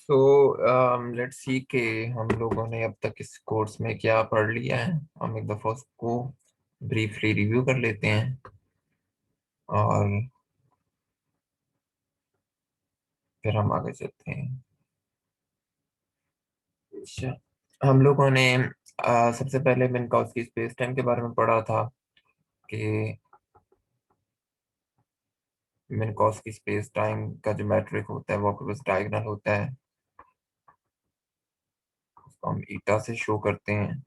So let's see के हम लोगों ने अब तक इस कोर्स में क्या पढ़ लिया है। हम एक दफा उसको ब्रीफली रिव्यू कर लेते हैं और फिर हम आगे चलते हैं। अच्छा, हम लोगों ने सबसे पहले मिन्कॉस्की स्पेस टाइम के बारे में पढ़ा था कि मिन्कॉस्की स्पेस टाइम का जो मैट्रिक होता है वो आपके पास डायगोनल होता है, उसको हम ईटा से शो करते हैं।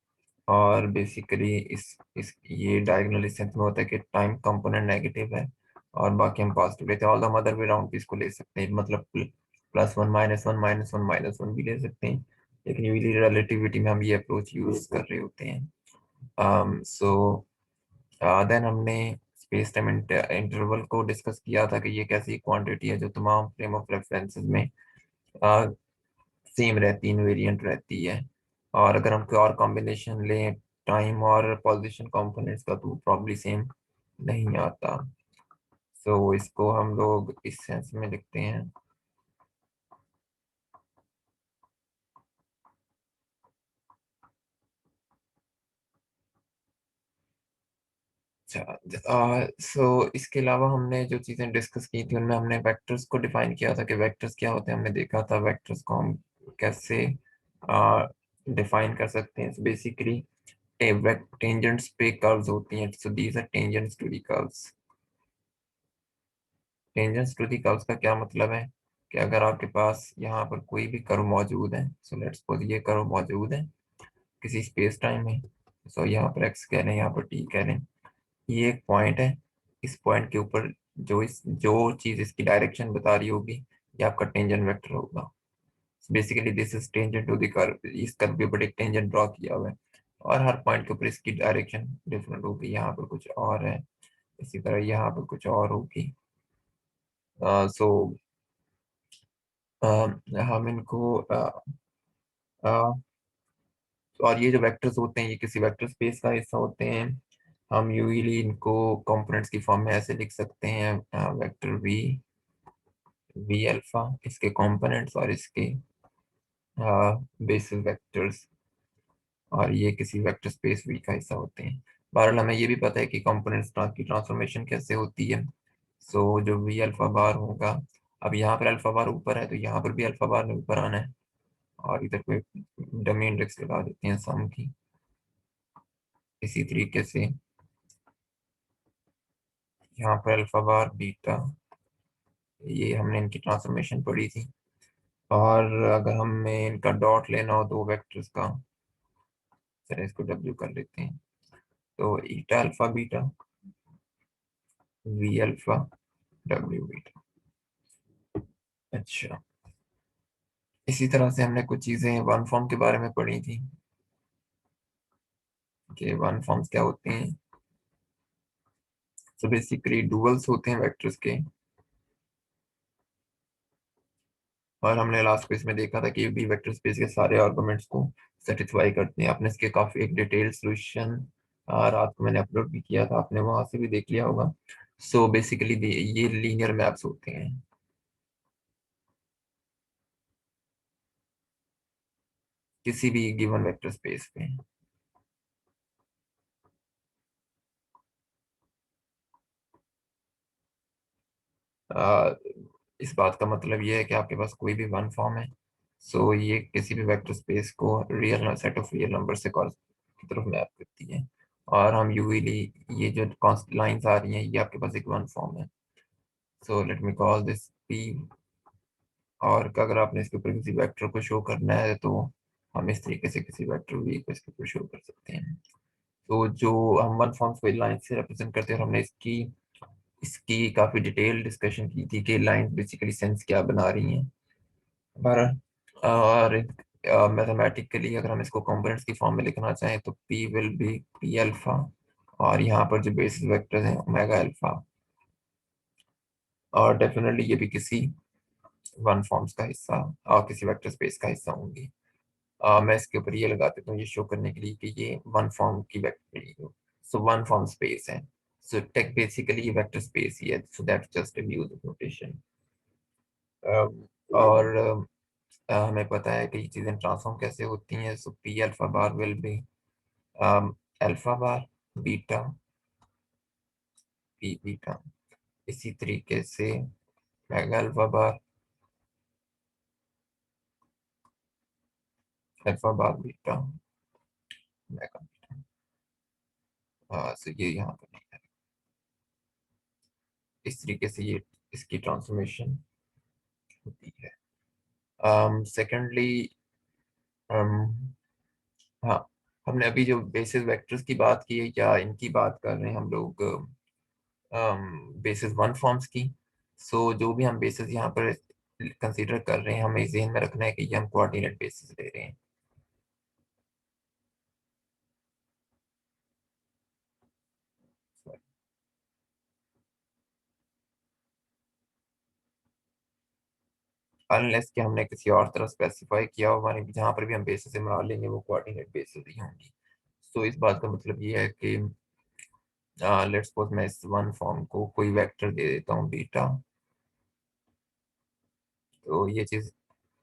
और बेसिकली इस ये डायगोनल इस सेंस में होता है कि टाइम कंपोनेंट नेगेटिव है और बाकी हम पॉजिटिव लेते हैं। All the other way round भी इसको ले सकते हैं, मतलब +1 -1 -1 -1 भी ले सकते हैं, लेकिन यूजली रिलेटिविटी में हम ये अप्रोच यूज कर रहे होते हैं। सो देन हमने स्पेस टाइम इंटरवल को डिस्कस किया था कि ये कैसी क्वांटिटी है जो तमाम फ्रेम ऑफ रेफरेंसेस में सेम रहती है, इनवेरिएंट रहती है। और अगर हम कोई और कॉम्बिनेशन लें टाइम और पोजीशन कंपोनेंट्स का तो प्रॉब्ली सेम नहीं आता। सो इसको हम लोग इस सेंस में लिखते हैं। अच्छा, सो इसके अलावा हमने जो चीज़ें डिस्कस की थी उनमें हमने वेक्टर्स को डिफाइन किया था कि वेक्टर्स क्या होते हैं। हमने देखा था वेक्टर्स को हम कैसे डिफाइन कर सकते हैं। बेसिकली टेंजेंट्स पे कर्व्स होती हैं, so these are tangents to the curves. Tangents to the curves का क्या मतलब है कि अगर आपके पास यहाँ पर कोई भी कर्व मौजूद है, सो लेट्स सपोज ये कर्व मौजूद है किसी स्पेस टाइम में, सो यहाँ पर एक्स कह लें, यहाँ पर टी कह लें, ये एक पॉइंट है। इस पॉइंट के ऊपर जो चीज इसकी डायरेक्शन बता रही होगी ये आपका टेंजेंट वेक्टर होगा। Basically this is tangent to the curve. इस कर्व के ऊपर एक टेंजेंट ड्रॉ किया हुआ है और हर पॉइंट के ऊपर इसकी डायरेक्शन डिफरेंट होगी। यहाँ पर कुछ और है, इसी तरह यहाँ पर कुछ और होगी। सो हम इनको और ये जो वेक्टर्स होते हैं ये किसी वेक्टर स्पेस का हिस्सा होते हैं। हम यूजली इनको कंपोनेंट्स की फॉर्म में ऐसे लिख सकते हैं, वेक्टर वी अल्फा इसके कंपोनेंट्स और इसके बेसिस वेक्टर्स, और ये किसी वेक्टर स्पेस वी का हिस्सा होते हैं। बहरहाल हमें ये भी पता है कि कंपोनेंट्स की ट्रांसफॉर्मेशन कैसे होती है। सो जो वी अल्फा बार होगा, अब यहाँ पर अल्फा बार ऊपर है तो यहाँ पर भी अल्फा बार ने ऊपर आना है, और इधर पे डमी इंडेक्स लगा देते हैं सम की। इसी तरीके से यहाँ पर अल्फा बार बीटा, ये हमने इनकी ट्रांसफॉर्मेशन पढ़ी थी। और अगर हमें इनका डॉट लेना हो दो वेक्टर्स का, चलिए इसको डब्ल्यू कर लेते हैं, तो eta alpha beta V alpha W beta. अच्छा, इसी तरह से हमने कुछ चीजें वन फॉर्म के बारे में पढ़ी थी कि वन फॉर्म्स क्या होते हैं। सो बेसिकली डुअल्स होते हैं वेक्टर्स के, और हमने लास्ट क्विज में देखा था कि भी वेक्टर स्पेस के सारे आर्गुमेंट्स को सेटिस्फाई करते हैं। आपने इसके काफी एक डिटेल्ड सॉल्यूशन रात को मैंने अपलोड भी किया था, आपने वहां से भी देख लिया होगा। सो बेसिकली ये लीनियर मैप्स होते हैं। किसी भी गिवन वेक्टर स्पेस पे आ, इस बात का मतलब ये है कि आपके पास कोई भी वन फॉर्म है, सो ये किसी भी वेक्टर स्पेस को real set of real number से की तरफ मैप करती है। और हम यूजली ये जो लाइंस आ रही हैं ये आपके पास एक वन फॉर्म है। So let me call this P, और अगर आपने इसके ऊपर किसी वेक्टर को शो करना है तो हम इस तरीके से किसी वेक्टर वी को इसके ऊपर शो कर सकते हैं। तो जो हम वन फॉर्म को लाइन से रिप्रेजेंट करते हैं, और हमने इसकी इसकी काफी डिटेल डिस्कशन की थी कि लाइन बेसिकली सेंस क्या बना रही हैं। पर और मैथमेटिकली अगर हम इसको कंपोनेंट्स की फॉर्म में लिखना चाहें तो P will be P alpha, और यहाँ पर जो बेसिस वेक्टर्स हैं ओमेगा अल्फा, और डेफिनेटली ये भी किसी वन फॉर्म्स का हिस्सा और किसी वेक्टर स्पेस का हिस्सा होंगी। मैं इसके ऊपर ये लगा देता हूँ ये शो करने के लिए कि ये वन फॉर्म की vector, so one form space है। सो टेक बेसिकली ये वेक्टर स्पेस ही है, so that's just a use of notation. और हमें पता है कि ये चीजें ट्रांसफॉर्म कैसे होती हैं। So P alpha bar will be alpha bar beta P beta. इसी तरीके से omega alpha bar alpha bar beta omega beta. So ये यहाँ पर नहीं है। इस तरीके से ये इसकी ट्रांसफॉर्मेशन होती है। सेकेंडली हाँ, हमने अभी जो बेसिस वेक्टर्स की बात की है, या इनकी बात कर रहे हैं हम लोग बेसिस वन फॉर्म्स की। सो जो भी हम बेसिस यहाँ पर कंसीडर कर रहे हैं, हमें ज़हन में रखना है कि ये हम कोऑर्डिनेट बेसिस ले रहे हैं। अनलेस कि हमने किसी और तरह स्पेसिफाई किया हो, हमारे जहाँ पर भी हम बेसिस से बना लेंगे वो कोऑर्डिनेट बेसिस ही होंगी। सो इस बात का मतलब ये है कि लेट्स सपोज मैं इस वन फॉर्म को कोई वेक्टर दे देता हूँ बीटा, तो ये चीज़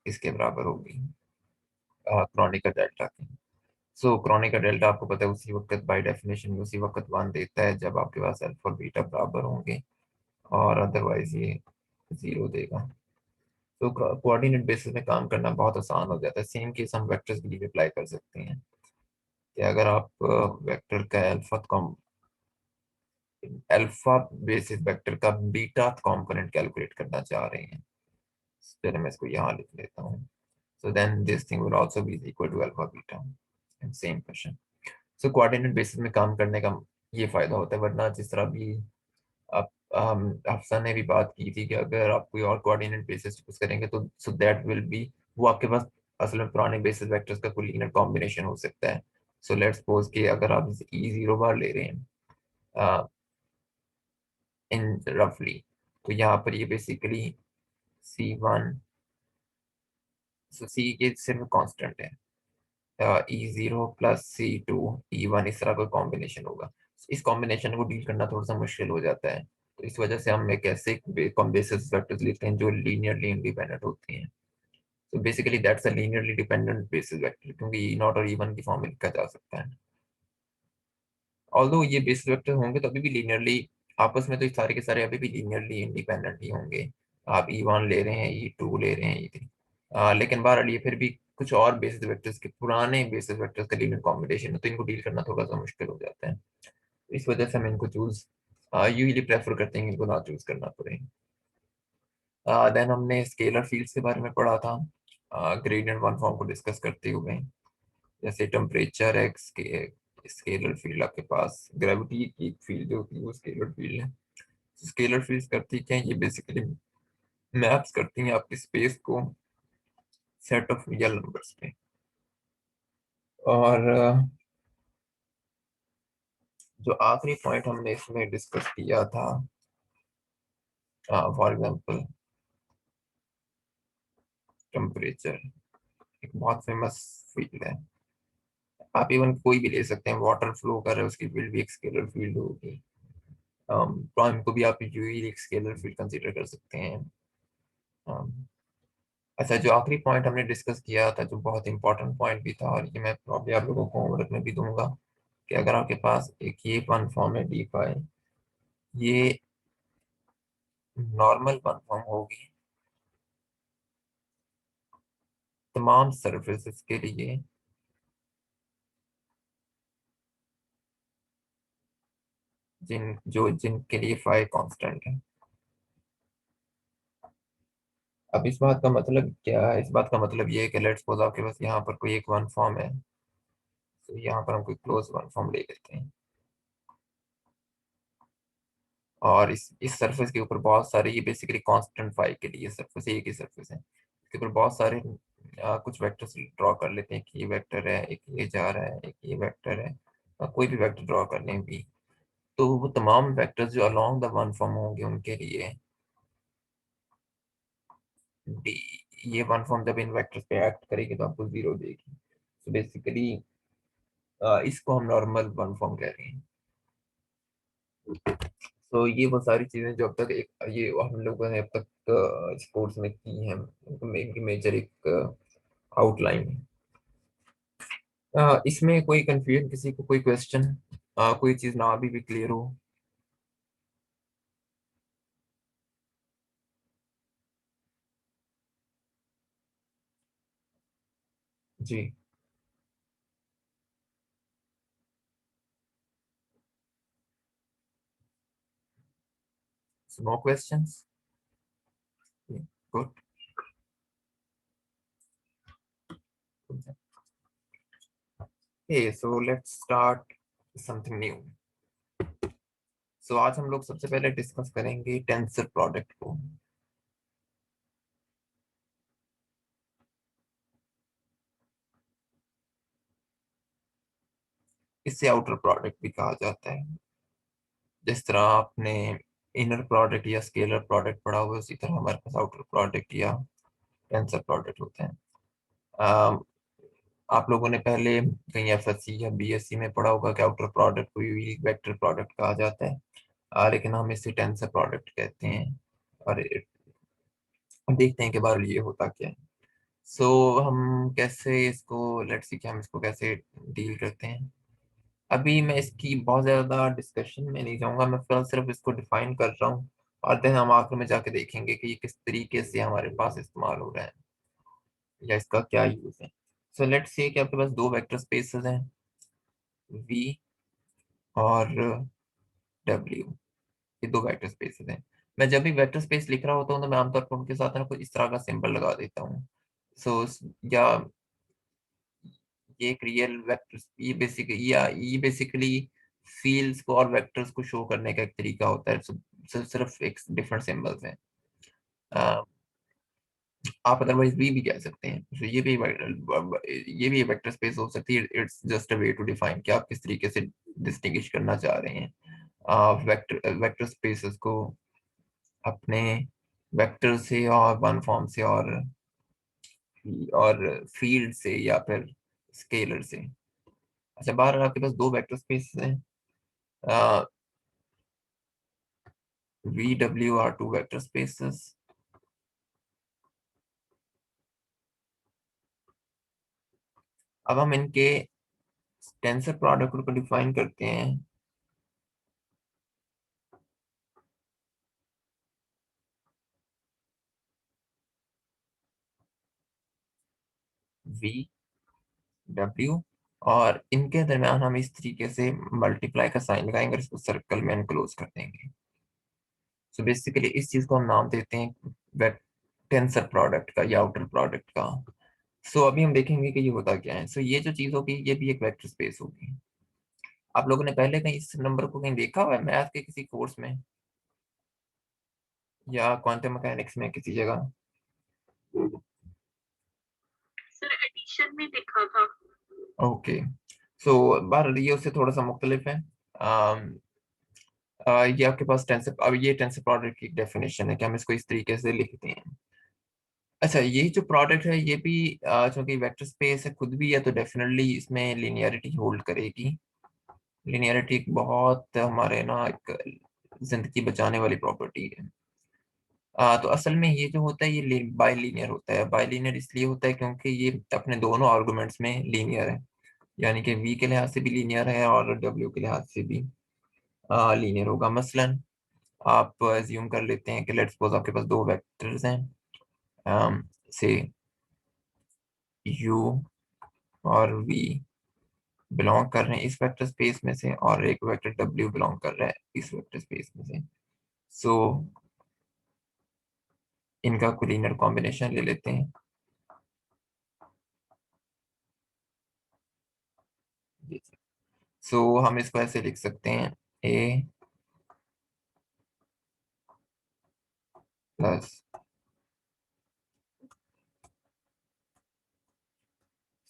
इसके बराबर होगी क्रॉनिका डेल्टा की। सो क्रॉनिका डेल्टा आपको पता है उसी वक्त बाय डेफिनेशन उसी वक्त वन देता है जब आपके पास अल्फा और बीटा बराबर होंगे, और अदरवाइज ये जीरो देगा। तो कोऑर्डिनेट बेसिस में काम करना बहुत आसान हो जाता है। सेम केस हम वेक्टर्स के लिए अप्लाई कर सकते हैं कि अगर आप वेक्टर का अल्फा बेसिस वेक्टर का बीटा कंपोनेंट कैलकुलेट करना चाह रहे हैं, चलिए मैं इसको यहाँ लिख लेता हूँ। So then this thing will also be equal to alpha beta and same question. So coordinate basis में काम करने का ये फायदा होता है, वरना जिस तरह भी आप अफसा ने भी बात की थी कि अगर आप कोई और कोऑर्डिनेट बेसिस यूज करेंगे तो सो दैट विल बी, वो आपके पास असल में पुराने बेसिस वेक्टर्स का कोई लीनियर कॉम्बिनेशन हो सकता है। सो लेट्स सपोज कि अगर आप ई जीरो बार ले रहे हैं इन रफली, तो यहाँ पर ये बेसिकली सी वन, सो सी ये सिर्फ कांस्टेंट है, E zero plus C two E one, इस तरह का कॉम्बिनेशन होगा। इस कॉम्बिनेशन को डील करना थोड़ा सा मुश्किल हो जाता है, तो इस वजह से हम एक ऐसे बेसिस वेक्टर्स लेते हैं जो लीनियरली इंडिपेंडेंट होते हैं। तो basically that's a linearly dependent basis vector, क्योंकि ई नॉट और ई वन की फॉर्म में लिखा जा सकता है। ऑल्दो ये बेसिस वेक्टर होंगे तो अभी भी लीनियरली आपस में, तो ये सारे के सारे अभी भी लीनियरली इंडिपेंडेंट ही होंगे। आप ई वन ले रहे हैं, ई टू ले रहे हैं, ई थ्री, लेकिन बहरहाल ये फिर भी कुछ और बेसिस वेक्टर्स के पुराने बेसिस वेक्टर्स का लीनियर कॉम्बिनेशन है, तो इनको डील करना थोड़ा सा मुश्किल हो जाता है। इस वजह से हम इनको चूज यूजली प्रेफर करते हैं, इनको ना चूज करना पड़े। देन हमने स्केलर फील्ड्स के बारे में पढ़ा था ग्रेडियंट वन फॉर्म को डिस्कस करते हुए। जैसे टेम्परेचर है, स्केलर फील्ड आपके पास, ग्रेविटी की फील्ड जो होती है वो स्केलर फील्ड है। स्केलर फील्ड्स करती क्या है, ये बेसिकली मैप्स करती हैं आपकी स्पेस को सेट ऑफ रियल नंबर्स पे। और जो आखिरी पॉइंट हमने इसमें डिस्कस किया था, फॉर एग्जांपल टेम्परेचर एक बहुत फेमस फील्ड है, आप इवन कोई भी ले सकते हैं, वाटर फ्लो कर रहे हैं उसकी फील्ड भी एक स्केलर फील्ड होगी। टाइम को भी आप यूजली एक स्केलर फील्ड कंसीडर कर सकते हैं। um, अच्छा, जो आखिरी पॉइंट हमने डिस्कस किया था जो बहुत इंपॉर्टेंट पॉइंट भी था, और ये मैं प्रॉब्लम आप लोगों को होमवर्क में भी दूंगा, कि अगर आपके पास एक ये वन फॉर्म है डी फाई, ये नॉर्मल वन फॉर्म होगी तमाम सर्फेसेस के लिए जिनके लिए फाई कांस्टेंट है। अब इस बात का मतलब क्या है? इस बात का मतलब ये है कि लेट्स सपोज आपके पास यहाँ पर कोई एक वन फॉर्म है, तो यहाँ पर हम कोई क्लोज वन फॉर्म ले लेते हैं, और इस सरफेस के ऊपर बहुत सारे, ये बेसिकली कांस्टेंट फाई के लिए सरफेस एक ही सरफेस है, इसके ऊपर बहुत सारे कुछ वेक्टर्स ड्रॉ कर लेते हैं कि ये वेक्टर है, एक ये जा रहा है, एक ये वेक्टर है, कोई भी वेक्टर ड्रॉ कर लें भी, तो वो तमाम वेक्टर्स जो अलोंग द वन फॉर्म होंगे उनके लिए डी, ये वन फॉर्म जब इन वेक्टर्स पे एक्ट करेगी तो आपको जीरो देगी। तो बेसिकली इसको हम नॉर्मल वन फॉर्म कह रहे हैं। तो ये वो सारी चीजें जो अब तक एक ये हम लोगों ने अब तक स्पोर्ट्स में की हैं, इनकी मेजर एक आउटलाइन है। इसमें कोई कंफ्यूजन, किसी को कोई क्वेश्चन, कोई चीज ना अभी भी क्लियर हो? जी। No questions? Good. Okay, so let's start something new. So आज हम लोग सबसे पहले डिस्कस करेंगे टेंसर प्रोडक्ट को। इसे आउटर प्रोडक्ट भी कहा जाता है। जिस तरह आपने इनर प्रोडक्ट या स्केलर प्रोडक्ट पढ़ा हुआ है, उसी तरह हमारे पास आउटर प्रोडक्ट या टेंसर प्रोडक्ट होते हैं। अम, आप लोगों ने पहले कहीं एफएससी या बीएससी में पढ़ा होगा कि आउटर प्रोडक्ट को यूनिक वेक्टर प्रोडक्ट कहा जाता है। लेकिन हम इसे टेंसर प्रोडक्ट कहते हैं। और देखते हैं कि बार ये होता क्या है। सो हम कैसे इसको, लेट्स सी कि हम इसको कैसे डील करते हैं। अभी मैं इसकी बहुत ज्यादा डिस्कशन में नहीं जाऊंगा, मैं फिलहाल सिर्फ इसको डिफाइन कर रहा हूँ। और देन हम आखिर में जाके देखेंगे कि ये किस तरीके से हमारे पास इस्तेमाल हो रहा है या इसका क्या यूज है। सो लेट्स सी कि आपके पास दो वेक्टर स्पेसेस हैं, वी और डब्ल्यू। ये दो वेक्टर स्पेसेस हैं। मैं जब भी वेक्टर स्पेस लिख रहा होता हूँ तो मैं आमतौर पर उनके साथ ना कुछ इस तरह का सिंबल लगा देता हूँ। सो या ये एक रियल वेक्टर, ये बेसिकली फील्ड्स को और वेक्टर्स को शो करने का एक तरीका होता है। सिर्फ एक डिफरेंट सिंबल्स हैं। अ, आप अदरवाइज भी कह सकते हैं। तो ये भी वेक्टर स्पेस हो सकती है। It's just a way to define कि आप किस तरीके से डिस्टिंग्विश करना चाह रहे हैं वेक्टर वेक्टर स्पेसेस को अपने वेक्टर से और वन फॉर्म से और फील्ड से या फिर स्केलर से। अच्छा, बाहर आपके पास दो वेक्टर स्पेस हैं, V W are two vector spaces. अब हम इनके टेंसर प्रोडक्ट को डिफाइन करते हैं। वी डब्ल्यू, और इनके दरम्यान हम इस तरीके से मल्टीप्लाई का साइन लगाएंगे और इसको सर्कल में एनक्लोज कर देंगे। सो बेसिकली इस चीज को हम नाम देते हैं टेंसर प्रोडक्ट का या आउटर प्रोडक्ट का। सो अभी हम देखेंगे कि ये होता क्या है। सो ये जो चीज होगी ये भी एक वेक्टर स्पेस होगी। आप लोगों ने पहले कहीं इस नंबर को कहीं देखा हुआ है मैथ के किसी कोर्स में या क्वांटम मैकेनिक्स में किसी जगह? सर एडिशन में देखा था। ओके। सो बहरहाल ये उससे थोड़ा सा मुख्तलिफ है। ये आपके पास टेंसर, अब ये टेंसर प्रोडक्ट की डेफिनेशन है कि हम इसको इस तरीके से लिखते हैं। अच्छा, ये जो प्रोडक्ट है ये भी चूंकि वेक्टर स्पेस है खुद भी है, तो डेफिनेटली इसमें लिनियरिटी होल्ड करेगी। लिनियरिटी एक बहुत हमारे ना एक जिंदगी बचाने वाली प्रॉपर्टी है। तो असल में ये जो होता है ये बाई लीनियर होता है। बाई लीनियर इसलिए होता है क्योंकि ये अपने दोनों आर्गुमेंट्स में लीनियर है। यानी कि v के लिहाज से भी लीनियर है और w के लिहाज से भी लीनियर होगा। मसलन आप एज्यूम कर लेते हैं कि लेट्स सपोज आपके पास दो वेक्टर्स हैं, से u और v बिलोंग कर रहे हैं इस वेक्टर स्पेस में से, और एक वेक्टर w बिलोंग कर रहा है इस वेक्टर स्पेस में से। सो इनका कोलिनियर कॉम्बिनेशन ले लेते हैं। सो हम इसको ऐसे लिख सकते हैं, a प्लस,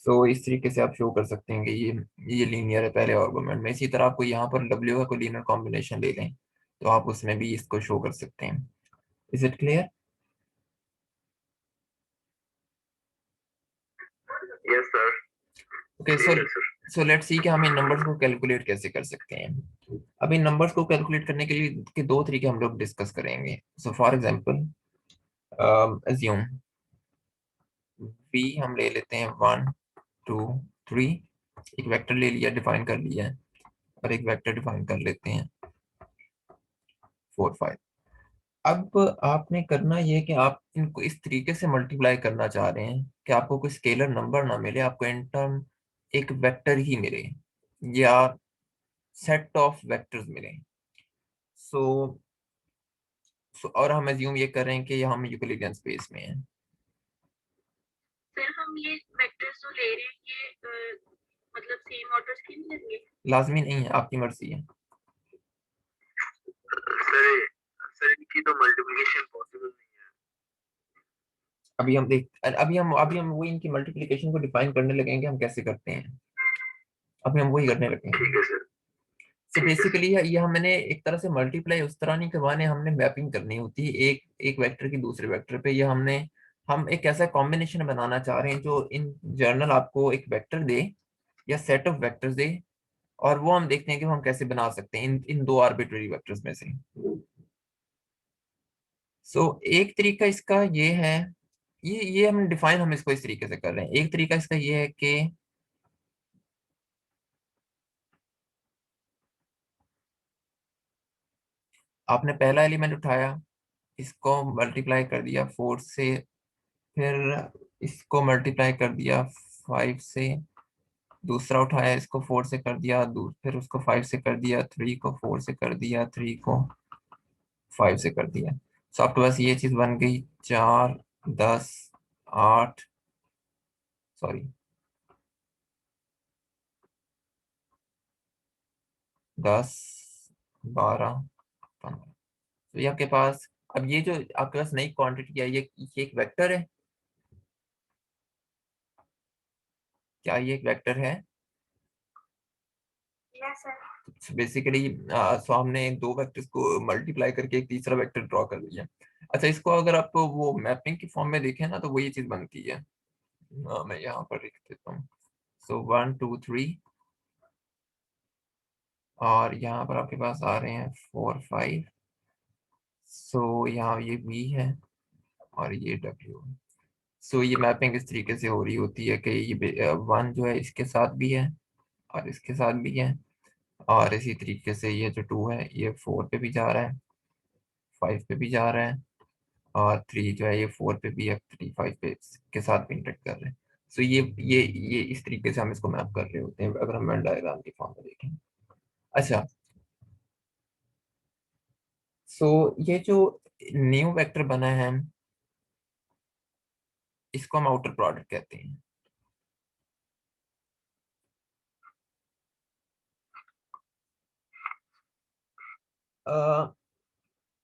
सो इस तरीके से आप शो कर सकते हैं कि ये लीनियर है पहले आर्गुमेंट में। इसी तरह आपको यहाँ पर w का कोई लीनियर कॉम्बिनेशन ले लें तो आप उसमें भी इसको शो कर सकते हैं। Is it clear? Yes sir. Okay, so let's see कि हम इन नंबर्स को कैलकुलेट कैसे कर सकते हैं। अब इन नंबर्स को कैलकुलेट करने के लिए के दो तरीके हम लोग डिस्कस करेंगे। So for example, assume v हम ले लेते हैं 1 2 3, एक वेक्टर ले लिया, डिफाइन कर लिया है, और एक वेक्टर डिफाइन कर लेते हैं 4 5। अब आपने करना ये है कि आप इनको इस तरीके से मल्टीप्लाई करना चाह रहे हैं कि आपको कोई स्केलर नंबर ना मिले, आपको इन टर्म एक वेक्टर ही मिले, या सेट ऑफ वेक्टर्स मिले। सो और हम एज्यूम ये कर रहे हैं कि हम यूक्लिडियन स्पेस में हैं। सर हम ये वेक्टर्स जो ले रहे हैं ये मतलब सेम ऑर्डर्स के नहीं लेंगे? लाजमी नहीं है, आपकी मर्जी है। सर सर इनकी तो मल्टीप्लिकेशन पॉसिबल नहीं है। अभी हम वही इनकी मल्टीप्लिकेशन को डिफाइन करने लगेंगे, हम कैसे करते हैं, अभी हम वही करने लगेंगे। ठीक है सर। सो बेसिकली ये हमने एक तरह से मल्टीप्लाई उस तरह नहीं करवाने, हमने मैपिंग करनी होती है एक एक वेक्टर की दूसरे वेक्टर पे। ये हम एक ऐसा कॉम्बिनेशन बनाना चाह रहे हैं जो इन जर्नल आपको एक वेक्टर दे या सेट ऑफ वेक्टर्स दे, और वो हम देखते हैं कि हम कैसे बना सकते हैं इन इन दो आर्बिट्ररी वेक्टर्स में से। सो एक तरीका इसका ये है, ये हम डिफाइन हम इसको इस तरीके से कर रहे हैं। एक तरीका इसका ये है कि आपने पहला एलिमेंट उठाया, इसको मल्टीप्लाई कर दिया 4 से, फिर इसको मल्टीप्लाई कर दिया 5 से, दूसरा उठाया इसको 4 से कर दिया, फिर उसको 5 से कर दिया, 3 को 4 से कर दिया, 3 को 5 से कर दिया। सो आपके पास ये चीज बन गई 4 10 8, सॉरी 10 12 15। तो ये आपके पास, अब ये जो आपके पास नई क्वांटिटी है, ये एक वेक्टर है। क्या ये एक वेक्टर है? Yes sir. बेसिकली सो हमने दो वेक्टर्स को मल्टीप्लाई करके एक तीसरा वेक्टर ड्रॉ कर लिया। अच्छा, इसको अगर आप वो मैपिंग की फॉर्म में देखें ना, तो वो ये चीज बनती है। मैं यहाँ पर लिख देता हूँ। सो 1 2 3, और यहाँ पर आपके पास आ रहे हैं 4 5। सो यहाँ ये v है और ये w। सो ये मैपिंग इस तरीके से हो रही होती है कि ये 1 जो है इसके साथ भी है और इसके साथ भी है, और इसी तरीके से ये जो 2 है ये 4 पे भी जा रहा है, 5 पे भी जा रहा है, और 3 जो है ये 4 पे भी है, 3 5 पे के साथ भी इंटरेक्ट कर रहे हैं। सो ये इस तरीके से हम इसको मैप कर रहे होते हैं अगर हम वेन डायग्राम की फॉर्म में देखें। अच्छा, सो ये जो न्यू वेक्टर बना है, इसको हम आउटर प्रोडक्ट कहते हैं।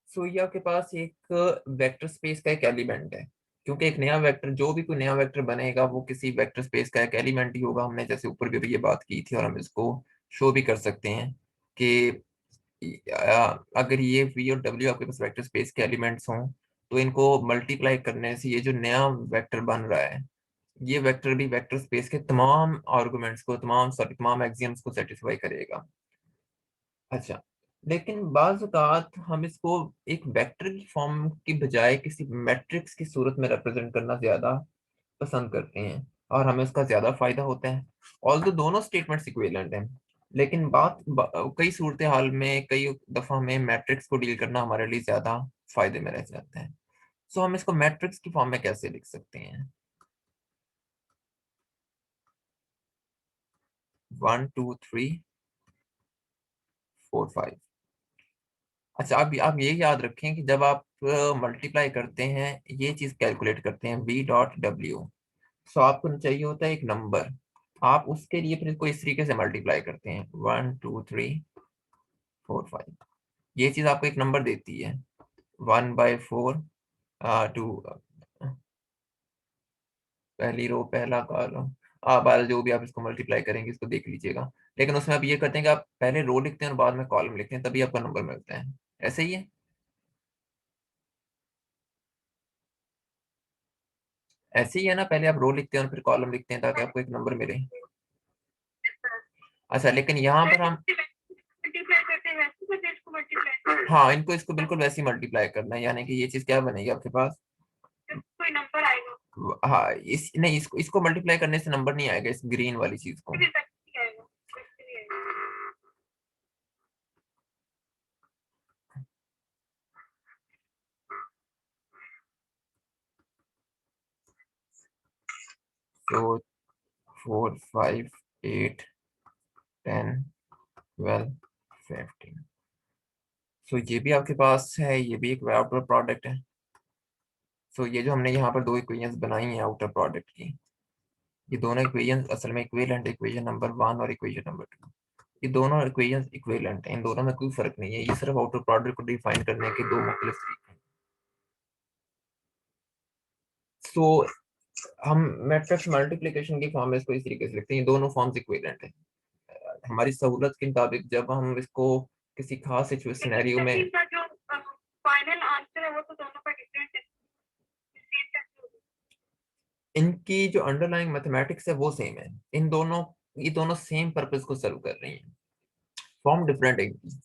सो ये आपके पास एक वेक्टर स्पेस का एक एलिमेंट है, क्योंकि एक नया वेक्टर, जो भी कोई नया वेक्टर बनेगा वो किसी वेक्टर स्पेस का एक एलिमेंट ही होगा। हमने जैसे ऊपर भी अभी ये बात की थी, और हम इसको शो भी कर सकते हैं कि अगर ये v और w आपके पास वेक्टर स्पेस के एलिमेंट्स हों, तो इनको मल्टीप्लाई करने से ये जो नया वेक्टर बन रहा है, ये वेक्टर भी वेक्टर स्पेस के तमाम आर्गुमेंट्स को, तमाम एक्सियम्स को सेटिस्फाई करेगा। अच्छा, लेकिन बाज़ औक़ात हम इसको एक वेक्टर की फॉर्म की बजाय किसी मैट्रिक्स की सूरत में रिप्रेजेंट करना ज्यादा पसंद करते हैं, और हमें उसका ज्यादा फायदा होता है। ऑल्दो दोनों स्टेटमेंट्स इक्विवेलेंट हैं, लेकिन कई सूरत हाल में, कई दफा में मैट्रिक्स को डील करना हमारे लिए ज्यादा फायदे में रह जाता है। सो हम इसको मैट्रिक्स की फॉर्म में कैसे लिख सकते हैं? 1 2 3 4 5। अच्छा, आप ये याद रखें कि जब आप मल्टीप्लाई करते हैं, ये चीज कैलकुलेट करते हैं v.w, सो आपको चाहिए होता है एक नंबर, आप उसके लिए फिर इसको इस तरीके से मल्टीप्लाई करते हैं 1 2 3 4 5। ये चीज आपको एक नंबर देती है 1/4 टू, पहली रो पहला कॉलम, बाल जो भी आप इसको मल्टीप्लाई करेंगे इसको देख लीजिएगा। लेकिन उसमें आप ये करते हैं कि आप पहले रो लिखते हैं और बाद में कॉलम लिखते हैं, तभी आपको नंबर मिलता है। ऐसे ही है, ऐसे ही है ना, पहले आप रो लिखते हैं और फिर कॉलम लिखते हैं ताकि आपको एक नंबर मिले। अच्छा, लेकिन यहाँ पर हम मल्टीप्लाई करते हैं वैसे बस इसको मल्टीप्लाई हाँ, इनको इसको बिल्कुल वैसे ही मल्टीप्लाई करना है, यानी कि ये चीज क्या बनेगी आपके पास। कोई नंबर आएगा हाँ, इस नहीं, इसको मल्टीप्लाई करने से नंबर नहीं आएगा, इस ग्रीन वाली चीज को। फिर इफेक्ट आएगा कुछ भी आएगा। तो 4 5 8 10 12 15। सो ये भी आपके पास है, ये भी एक आउटर प्रोडक्ट है। सो ये जो हमने यहाँ पर दो इक्वेशंस बनाई हैं आउटर प्रोडक्ट की, ये दोनों इक्वेशंस असल में इक्विवेलेंट, इक्वेशन नंबर 1 और इक्वेशन नंबर 2, ये दोनों इक्वेशंस इक्विवेलेंट हैं, इन दोनों में कोई फर्क नहीं है, ये सिर्फ आउटर प्रोडक्ट को डिफाइन करने के दो मुख्तलिफ तरीके हैं। सो हम मैट्रिक्स मल्टीप्लिकेशन की फॉर्म में इसको इस तरीके से लिखते हैं, ये दोनों फॉर्म्स इक्विवेलेंट हैं। हमारी सहूलत के मुताबिक जब हम इसको किसी खास सिनेरियो में, इसका जो फाइनल आंसर है वो तो दोनों का डिफरेंट है, सेम कैसे होगा? इनकी जो अंडरलाइंग मैथमेटिक्स है वो सेम है, इन दोनों, ये दोनों सेम पर्पस को सर्व कर रही हैं। फॉर्म डिफरेंट है इनकी,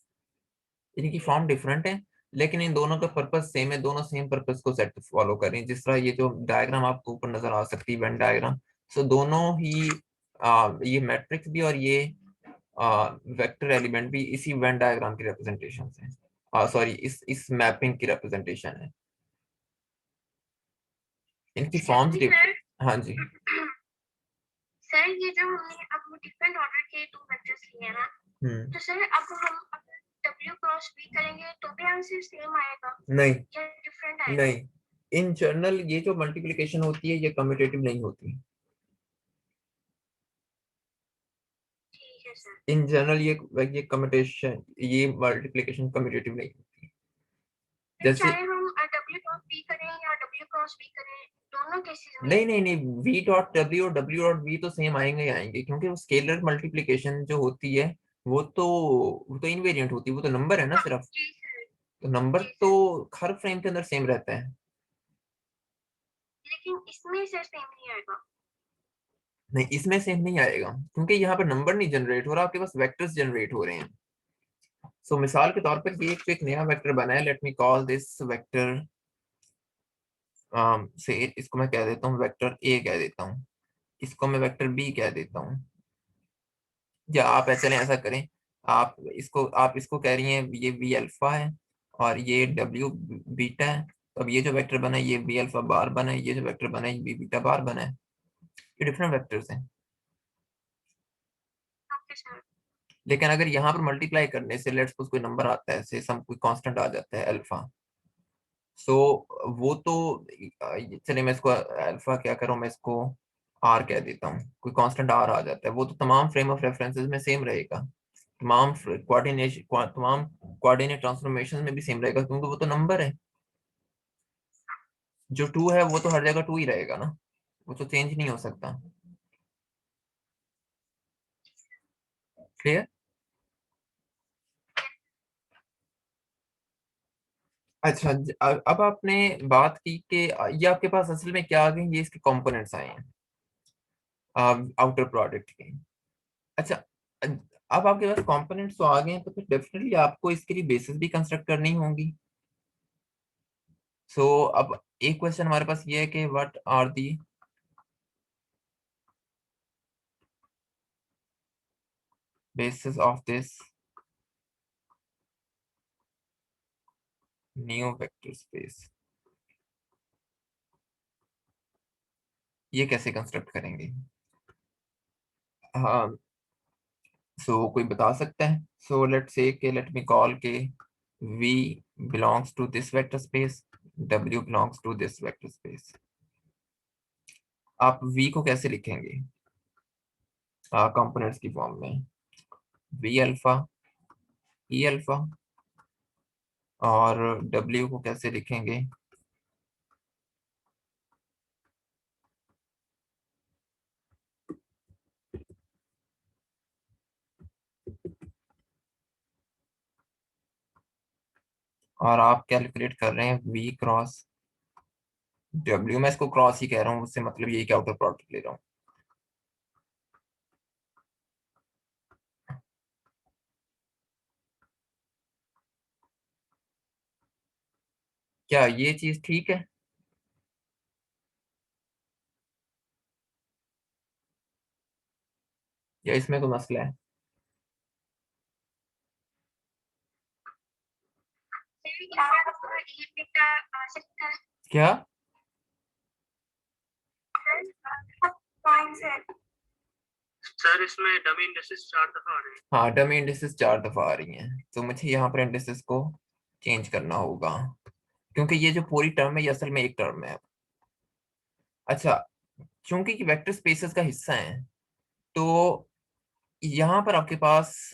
इनकी फॉर्म डिफरेंट है, लेकिन इन दोनों का पर्पस सेम है, दोनों सेम पर्पस को सेट फॉलो कर रही हैं। जिस तरह ये जो डायग्राम आपको ऊपर नजर आ सकती है, वेन डायग्राम, सो दोनों ही ये मैट्रिक्स भी और ये वेक्टर एलिमेंट भी इसी वेन डायग्राम की रिप्रेजेंटेशन है, सॉरी इस मैपिंग की रिप्रेजेंटेशन है। इनकी फॉर्म्स एक्चुअली सर, हाँ जी। सर ये जो हमने अब डिफरेंट ऑर्डर के दो वेक्टर्स लिए हैं ना, तो सर अब हम अगर W क्रॉस B करेंगे तो भी आंसर सेम आएगा नहीं, या डिफरेंट आएगा? नहीं, इन जनरल ये जो मल्टीप्लिकेशन होती है ये कम्यूटेटिव नहीं होती। ठीक है सर। इन जनरल ये कम्यूटेशन, ये मल्टीप्लिकेशन कम्यूटेटिव नहीं होती। फिर जैसे चाहे हम W क्रॉस B करें या W क्रॉस B करें, दोनों केसेस में नहीं नहीं नहीं, वी डॉट डब्ल्यू और डब्ल्यू डॉट वी तो सेम आएंगे ही आएंगे, क्योंकि वो स्केलर मल्टीप्लिकेशन जो होती है वो तो वो तो इनवेरिएंट होती है, वो तो नंबर है ना हाँ सिर्फ। जी सर, तो नंबर जी तो सर, हर फ्रेम के अंदर सेम रहता है। लेकिन इसमें सर सेम नहीं आएगा। नहीं, इसमें सेम नहीं आएगा, क्योंकि यहाँ पर नंबर नहीं जनरेट हो रहा, आपके पास वेक्टर्स जनरेट हो रहे हैं। सो मिसाल के तौर पर ये एक नया वेक्टर बना है, let me call this vector, से इसको मैं कह देता हूँ वेक्टर ए कह देता हूँ, इसको मैं वेक्टर बी कह देता हूँ। या आप ऐसे ऐसा करें, आप इसको कह रही हैं ये वी अल्फा है और ये डब्ल्यू बीटा है, तो अब ये जो वेक्टर बना है ये वी अल्फा बार बना है, ये जो वेक्टर बना है ये वी बीटा बार बना है, ये डिफरेंट वेक्टर्स हैं। Okay sir. लेकिन अगर यहाँ पर मल्टीप्लाई करने से लेट्स सपोज कोई नंबर आता है, से सम कोई कांस्टेंट आ जाता है अल्फा, सो वो तो चलिए मैं इसको अल्फा क्या करूँ, मैं इसको आर कह देता हूँ, कोई कांस्टेंट आर आ जाता है, वो तो तमाम फ्रेम ऑफ रेफरेंसेस में सेम रहेगा, तमाम कोऑर्डिनेट ट्रांसफॉर्मेशन में भी सेम रहेगा, क्योंकि वो तो नंबर है। जो टू है वो तो हर जगह टू ही रहेगा ना, वो तो चेंज नहीं हो सकता। क्लियर। अच्छा, अब आपने बात की कि ये आपके पास असल में क्या आ गए, ये इसके कंपोनेंट्स आए हैं आउटर प्रोडक्ट के। अच्छा, अब आपके पास कंपोनेंट्स तो आ गए हैं, तो फिर डेफिनेटली आपको इसके लिए बेसिस भी कंस्ट्रक्ट करनी होंगी। सो अब एक क्वेश्चन हमारे पास ये है कि what are the basis of this new vector space, ये कैसे कंस्ट्रक्ट करेंगे। हाँ, सो कोई बता सकता है। सो लेट से के लेट मी कॉल के v belongs to this vector space, w belongs to this vector space। आप v को कैसे लिखेंगे कंपोनेंट्स की फॉर्म में, v अल्फा e अल्फा, और w को कैसे लिखेंगे, और आप कैलकुलेट कर रहे हैं v क्रॉस w, मैं इसको क्रॉस ही कह रहा हूँ, उससे मतलब यही कि आउटर प्रोडक्ट ले रहा हूँ। क्या ये चीज ठीक है या इसमें कोई मसला है? सर क्या ये बेटा आ सकता है? क्या? Sir fine sir. सर इसमें डमी इंडेक्सेस 4 दफा आ रहे हैं। हाँ, डमी इंडिसेस 4 दफा आ रही हैं, तो मुझे यहाँ पर इंडिसेस को चेंज करना होगा, क्योंकि ये जो पूरी टर्म है ये असल में एक टर्म है। अच्छा, क्योंकि ये वेक्टर स्पेसेस का हिस्सा है, तो यहाँ पर आपके पास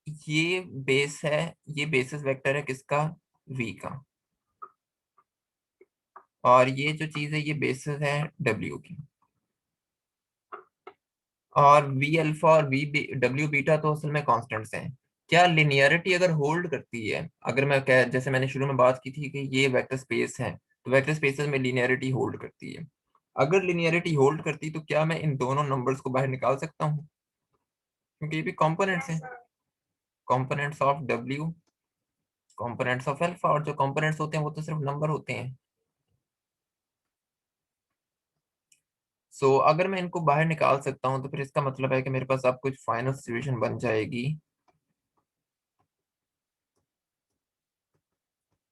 ये बेस है, ये बेसिस वेक्टर है किसका? वी का। और ये जो चीज है ये बेसिस है डब्ल्यू की। और वी अल्फा और वी डब्ल्यू बीटा तो असल में कांस्टेंट्स हैं। क्या लिनियरिटी अगर होल्ड करती है, अगर मैं कह जैसे मैंने शुरू में बात की थी कि ये वेक्टर स्पेस है, तो वेक्टर स्पेसेस में लिनियरिटी होल्ड करती है। अगर लिनियरिटी होल्ड करती तो क्या मैं इन दोनों नंबर्स को बाहर निकाल सकता हूँ, क्योंकि ये भी कंपोनेंट्स हैं। Components of W, components of alpha, और जो कंपोनेंट्स होते हैं वो तो सिर्फ नंबर होते हैं। अगर मैं इनको बाहर निकाल सकता हूँ तो फिर इसका मतलब है कि मेरे पास अब कुछ फाइनल सिचुएशन बन जाएगी।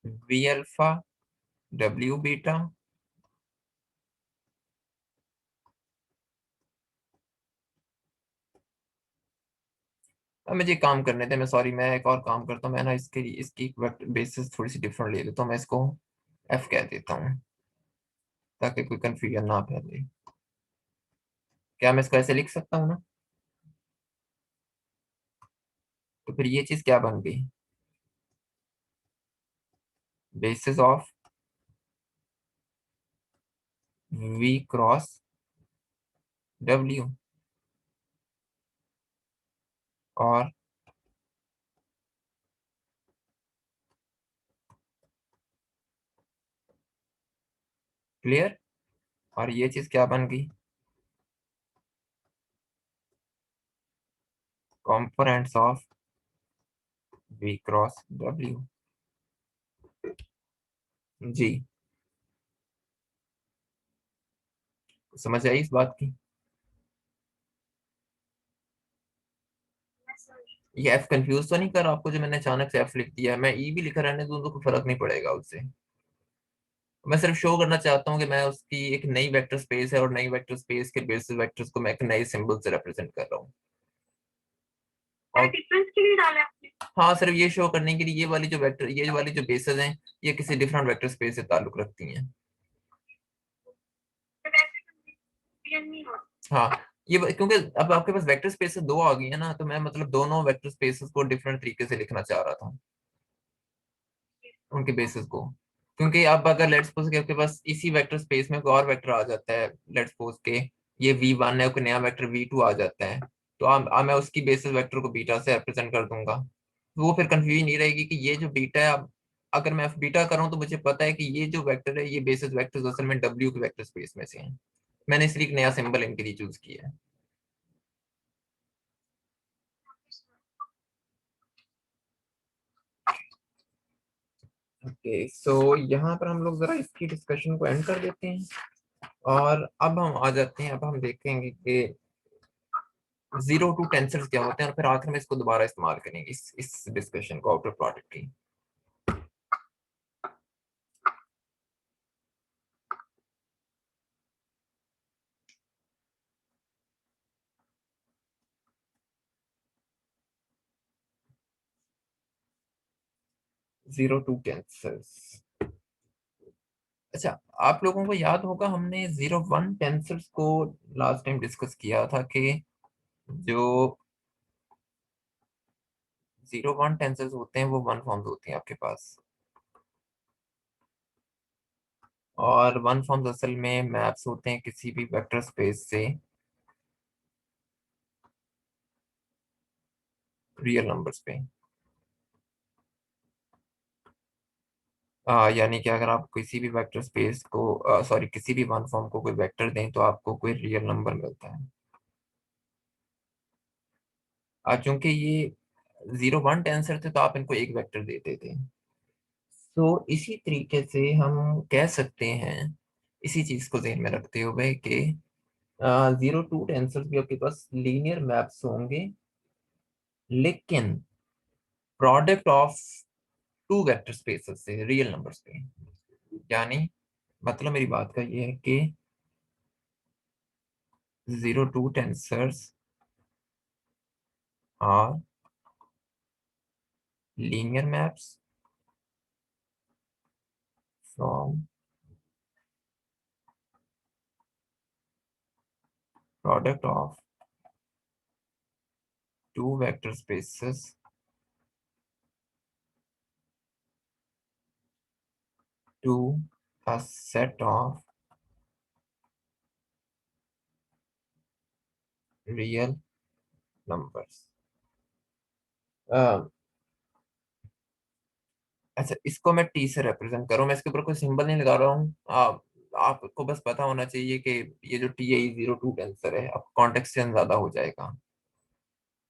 वी अल्फा, डब्ल्यू बीटा, अब मुझे काम करने थे, मैं सॉरी, मैं एक और काम करता हूँ, मैं ना इसके इसकी बेसिस थोड़ी सी डिफरेंट ले लेता हूँ, मैं इसको एफ कह देता हूँ ताकि कोई कंफ्यूजन ना फैले। क्या मैं इसको ऐसे लिख सकता हूँ ना? तो फिर ये चीज क्या बन गई? Basis of V cross W. और क्लियर? और ये चीज क्या बन गई? Components of V cross W. जी, समझ आई इस बात की? ये एफ कंफ्यूज तो नहीं कर रहा आपको जो मैंने अचानक से एफ लिख दिया है? मैं ई भी लिखा रहने दूं तो कोई फर्क नहीं पड़ेगा उससे। मैं सिर्फ शो करना चाहता हूँ कि मैं उसकी एक नई वेक्टर स्पेस है और नई वेक्टर स्पेस के बेसिस वेक्टर्स को मैं एक नए सिंबल से रिप्रेजेंट कर रहा हूँ। और डिफरेंस के लिए डाला आपने? हाँ, सिर्फ ये शो करने के लिए ये वाली जो वेक्टर, ये वाली जो बेसिस हैं, ये किसी डिफरेंट वेक्टर स्पेस से ताल्लुक रखती हैं। तो वैसे कंफ्यूजन नहीं हो। हाँ, ये क्योंकि अब आपके पास वेक्टर स्पेसेस दो आ गई है ना, तो मैं मतलब दोनों वेक्टर स्पेसेस को डिफरेंट तरीके से लिखना चाह रहा था, उनके बेसिस को। क्योंकि अब अगर लेट्स सपोज कि आपके पास इसी वेक्टर स्पेस में कोई और वेक्टर आ जाता है, लेट्स सपोज के ये v1 है, कोई नया वेक्टर v2 आ जाता है, तो मैं उसकी बेसिस वेक्टर को बीटा से रिप्रेजेंट कर दूंगा, तो वो फिर कंफ्यूजन नहीं रहेगी कि ये जो बीटा है, अब अगर मैं बीटा कर रहा हूँ तो मुझे पता है कि ये जो वेक्टर है ये बेसिस वेक्टर असल में w के वेक्टर स्पेस में से है। मैंने इसलिए एक नया सिंबल इनके लिए चूज किया है। ओके, सो यहाँ पर हम लोग जरा इसकी डिस्कशन को एंड कर देते हैं, और अब हम आ जाते हैं, अब हम देखेंगे कि जीरो टू टेंसर्स क्या होते हैं, और फिर आखिर में इसको दोबारा इस्तेमाल करेंगे इस डिस्कशन को आउटर प्रोडक्ट की। Zero two tensors. अच्छा, आप लोगों को याद होगा हमने जीरो वन टेंसर्स को लास्ट टाइम डिस्कस किया था कि जो जीरो वन टेंसर्स होते हैं वो वन फॉर्म्स होती हैं आपके पास, और वन फॉर्म्स असल में मैप्स होते हैं किसी भी वेक्टर स्पेस से रियल नंबर्स पे। यानी कि अगर आप किसी भी वेक्टर स्पेस को सॉरी किसी भी वन फॉर्म को कोई वेक्टर दें तो आपको कोई रियल नंबर मिलता है। चूंकि ये जीरो वन टेंसर थे तो आप इनको एक वेक्टर देते थे, तो इसी तरीके से हम कह सकते हैं, इसी चीज को ध्यान में रखते हुए कि जीरो टू टेंसर्स भी आपके पास लीनियर मैप्स होंगे, लेकिन product of two vector spaces से रियल नंबर्स पे। यानी मतलब मेरी बात का ये है कि zero two tensors are linear maps from product of two vector spaces to a set of real numbers। अच्छा, इसको मैं टी से रिप्रेजेंट करूँ, मैं इसके ऊपर कोई सिंबल नहीं लगा रहा हूँ। आपको बस पता होना चाहिए कि ये जो टी है जीरो टू टेंसर है। अब कॉन्टेक्स्ट ज्यादा हो जाएगा।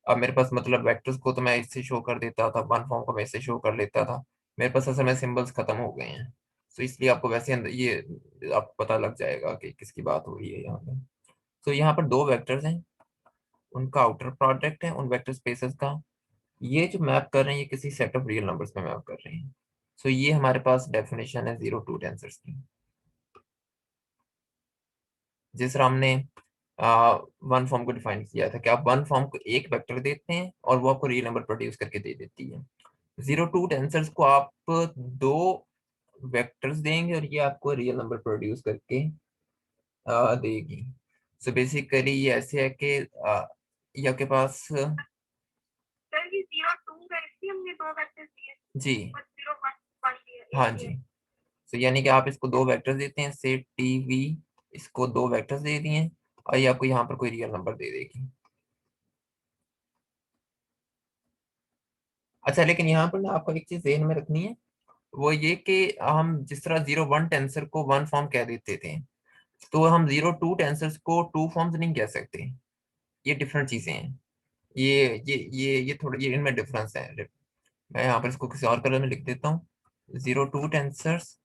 अब मेरे पास मतलब वेक्टर्स को तो मैं इससे शो कर देता था, वन फॉर्म को मैं इससे शो कर लेता था। मेरे पास असल में सिंबल्स खत्म हो गए हैं। तो इसलिए आपको वैसे ये आपको पता लग जाएगा कि किसकी बात हो रही है यहाँ पे। तो यहाँ पर दो वेक्टर्स हैं, उनका आउटर प्रोडक्ट है उन वेक्टर स्पेसेस का। ये जो मैप कर रहे हैं ये किसी सेट ऑफ रियल नंबर्स में मैप कर रहे हैं। सो ये हमारे पास डेफिनेशन है जीरो टू टेंसर्स की। जिस तरह हमने वन फॉर्म को डिफाइन किया था कि आप वन फॉर्म को एक वेक्टर देते हैं और वो आपको रियल नंबर प्रोड्यूस करके दे देती है। जीरो टू टेंसर्स को आप दो वेक्टर्स देंगे और ये आपको रियल नंबर प्रोड्यूस करके देगी। सो बेसिकली ये ऐसे है कि ये आपके पास सर ये 02 का इसलिए हमने दो वेक्टर दिए जी और 01 दिए हाँ एक जी। दिए। तो यानी कि आप इसको दो वेक्टर्स देते हैं से टी वी, इसको दो वेक्टर्स दे दिए और ये आपको यहाँ पर कोई रियल नंबर दे देगी। अच्छा, लेकिन यहाँ पर ना आपको एक चीज ध्यान में रखनी है, वो ये कि हम जिस तरह जीरो वन टेंसर को वन फॉर्म कह देते थे, तो हम जीरो टू टेंसर्स को टू फॉर्म्स नहीं कह सकते। ये डिफरेंट चीजें हैं। ये थोड़ा ये इनमें डिफरेंस है। मैं यहाँ पर इसको किसी और कलर में लिख देता हूँ। Zero two tensors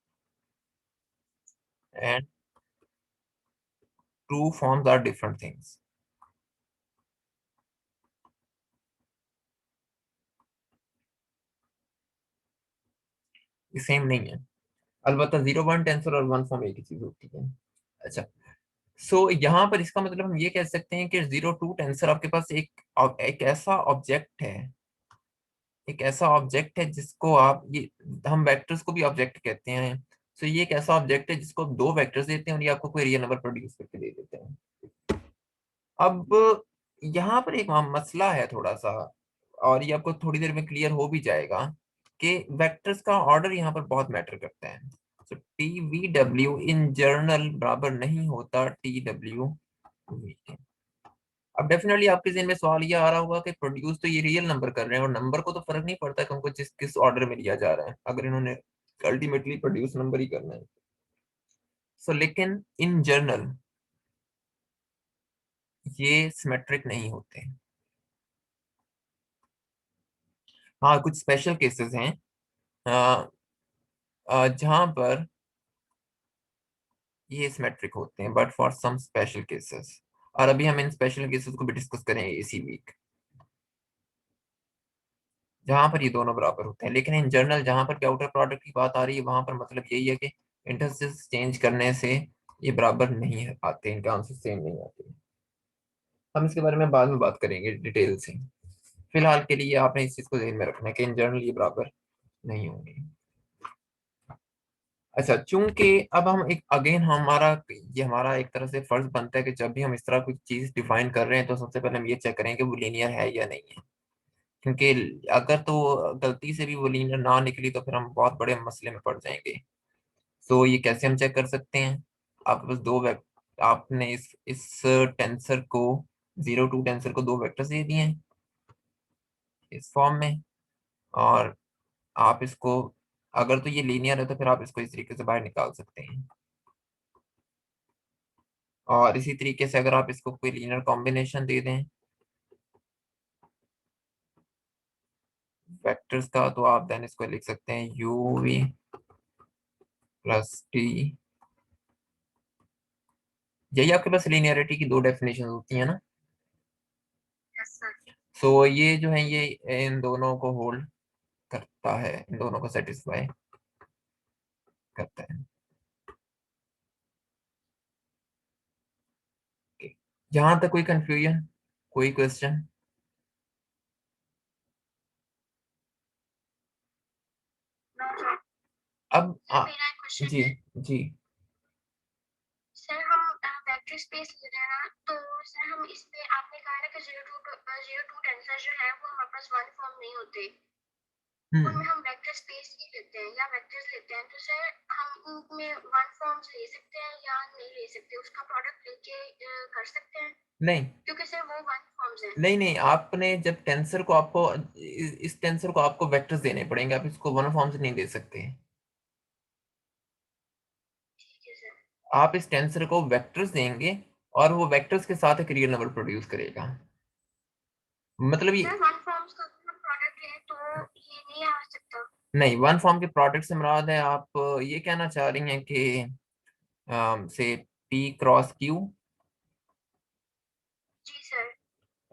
and two forms are different things. ये सेम नहीं है। अलबत्ता जीरो वन टेंसर और वन फॉर्म एक ही चीज होती है। अच्छा, सो यहाँ पर इसका मतलब हम ये कह सकते हैं कि जीरो टू टेंसर आपके पास एक ऐसा ऑब्जेक्ट है, एक ऐसा ऑब्जेक्ट है जिसको आप ये हम वेक्टर्स को भी ऑब्जेक्ट कहते हैं। सो ये एक ऐसा ऑब्जेक्ट है जिसको आप दो वेक्टर्स देते हैं और ये आपको कोई रियल नंबर प्रोड्यूस करके दे देते हैं। अब यहाँ पर एक मसला है थोड़ा सा, और ये आपको थोड़ी देर में क्लियर हो भी जाएगा कि वेक्टर्स का ऑर्डर यहाँ पर बहुत मैटर करता है। So T V W in journal बराबर नहीं होता टी डब्ल्यू। अब डेफिनेटली आपके जहन में सवाल ये आ रहा होगा कि प्रोड्यूस तो ये रियल नंबर कर रहे हैं और नंबर को तो फर्क नहीं पड़ता कि उनको जिस किस ऑर्डर में लिया जा रहा है, अगर इन्होंने अल्टीमेटली प्रोड्यूस नंबर ही करना है। सो लेकिन इन जनरल ये सिमेट्रिक नहीं होते। हाँ, कुछ स्पेशल केसेस हैं जहां पर ये सिमेट्रिक होते हैं, but for some special cases. और अभी हम इन स्पेशल केसेस को भी डिस्कस करेंगे इसी वीक, जहां पर ये दोनों बराबर होते हैं। लेकिन इन जनरल जहां पर भी आउटर प्रोडक्ट की बात आ रही है वहां पर मतलब यही है कि इंटरसेस चेंज करने से ये बराबर नहीं आते, इनके आंसर सेम नहीं आते। हम इसके बारे में बाद में बात करेंगे डिटेल से। फिलहाल के लिए आपने इस चीज को ध्यान में रखना है कि इन जनरल ये बराबर नहीं होंगे। अच्छा, चूंकि अब हम एक अगेन हमारा एक तरह से फर्ज बनता है कि जब भी हम इस तरह कुछ चीज डिफाइन कर रहे हैं तो सबसे पहले हम ये चेक करें कि वो लीनियर है या नहीं है। क्योंकि अगर तो गलती से भी वो लीनियर ना निकली तो फिर हम बहुत बड़े मसले में पड़ जाएंगे। तो ये कैसे हम चेक कर सकते हैं? आपके पास आपने इस टेंसर को जीरो टू टेंसर को दो वेक्टर्स दे दिए हैं इस फॉर्म में, और आप इसको अगर तो ये लीनियर है तो फिर आप इसको इस तरीके से बाहर निकाल सकते हैं। और इसी तरीके से अगर आप इसको कोई लीनियर कॉम्बिनेशन दे दें, वेक्टर्स का, तो आप देन इसको लिख सकते हैं uv प्लस टी। यही आपके पास लिनियरिटी की दो डेफिनेशन होती है ना। Yes sir. सो ये जो है ये इन दोनों को होल्ड करता है, इन दोनों को सेटिस्फाई करता है। यहाँ तक कोई कंफ्यूजन, कोई क्वेश्चन? No sir. अब सर मेरा एक क्वेश्चन जी है। जी। सर हम वेक्टर स्पेस ले रहे हैं ना, तो सर हम इसमें आपने कहा ना कि 0 to 2 टेंसर जो है वो हमारे पास वन फॉर्म नहीं होते, उनमें हम वेक्टर स्पेस ही लेते हैं या वेक्टर्स लेते हैं, तो सर हम उनमें वन फॉर्म्स ले सकते हैं या नहीं ले सकते, उसका प्रोडक्ट लेके कर सकते हैं? नहीं क्योंकि सर वो वन फॉर्म्स हैं। नहीं नहीं, आपने जब टेंसर को आपको इस टेंसर को आपको वेक्टर्स देने पड़ेंगे, आप इसको वन फॉर्म से नहीं दे सकते। ठीक है सर। आप इस टेंसर को वेक्टर्स देंगे और वो वेक्टर्स के साथ एक रियल नंबर प्रोड्यूस करेगा। मतलब ये सर वन फॉर्म्स का प्रोडक्ट है तो ये नहीं आ सकता? नहीं, वन फॉर्म के प्रोडक्ट से मुराद है, आप ये कहना चाह रही हैं कि से पी क्रॉस क्यू। जी सर।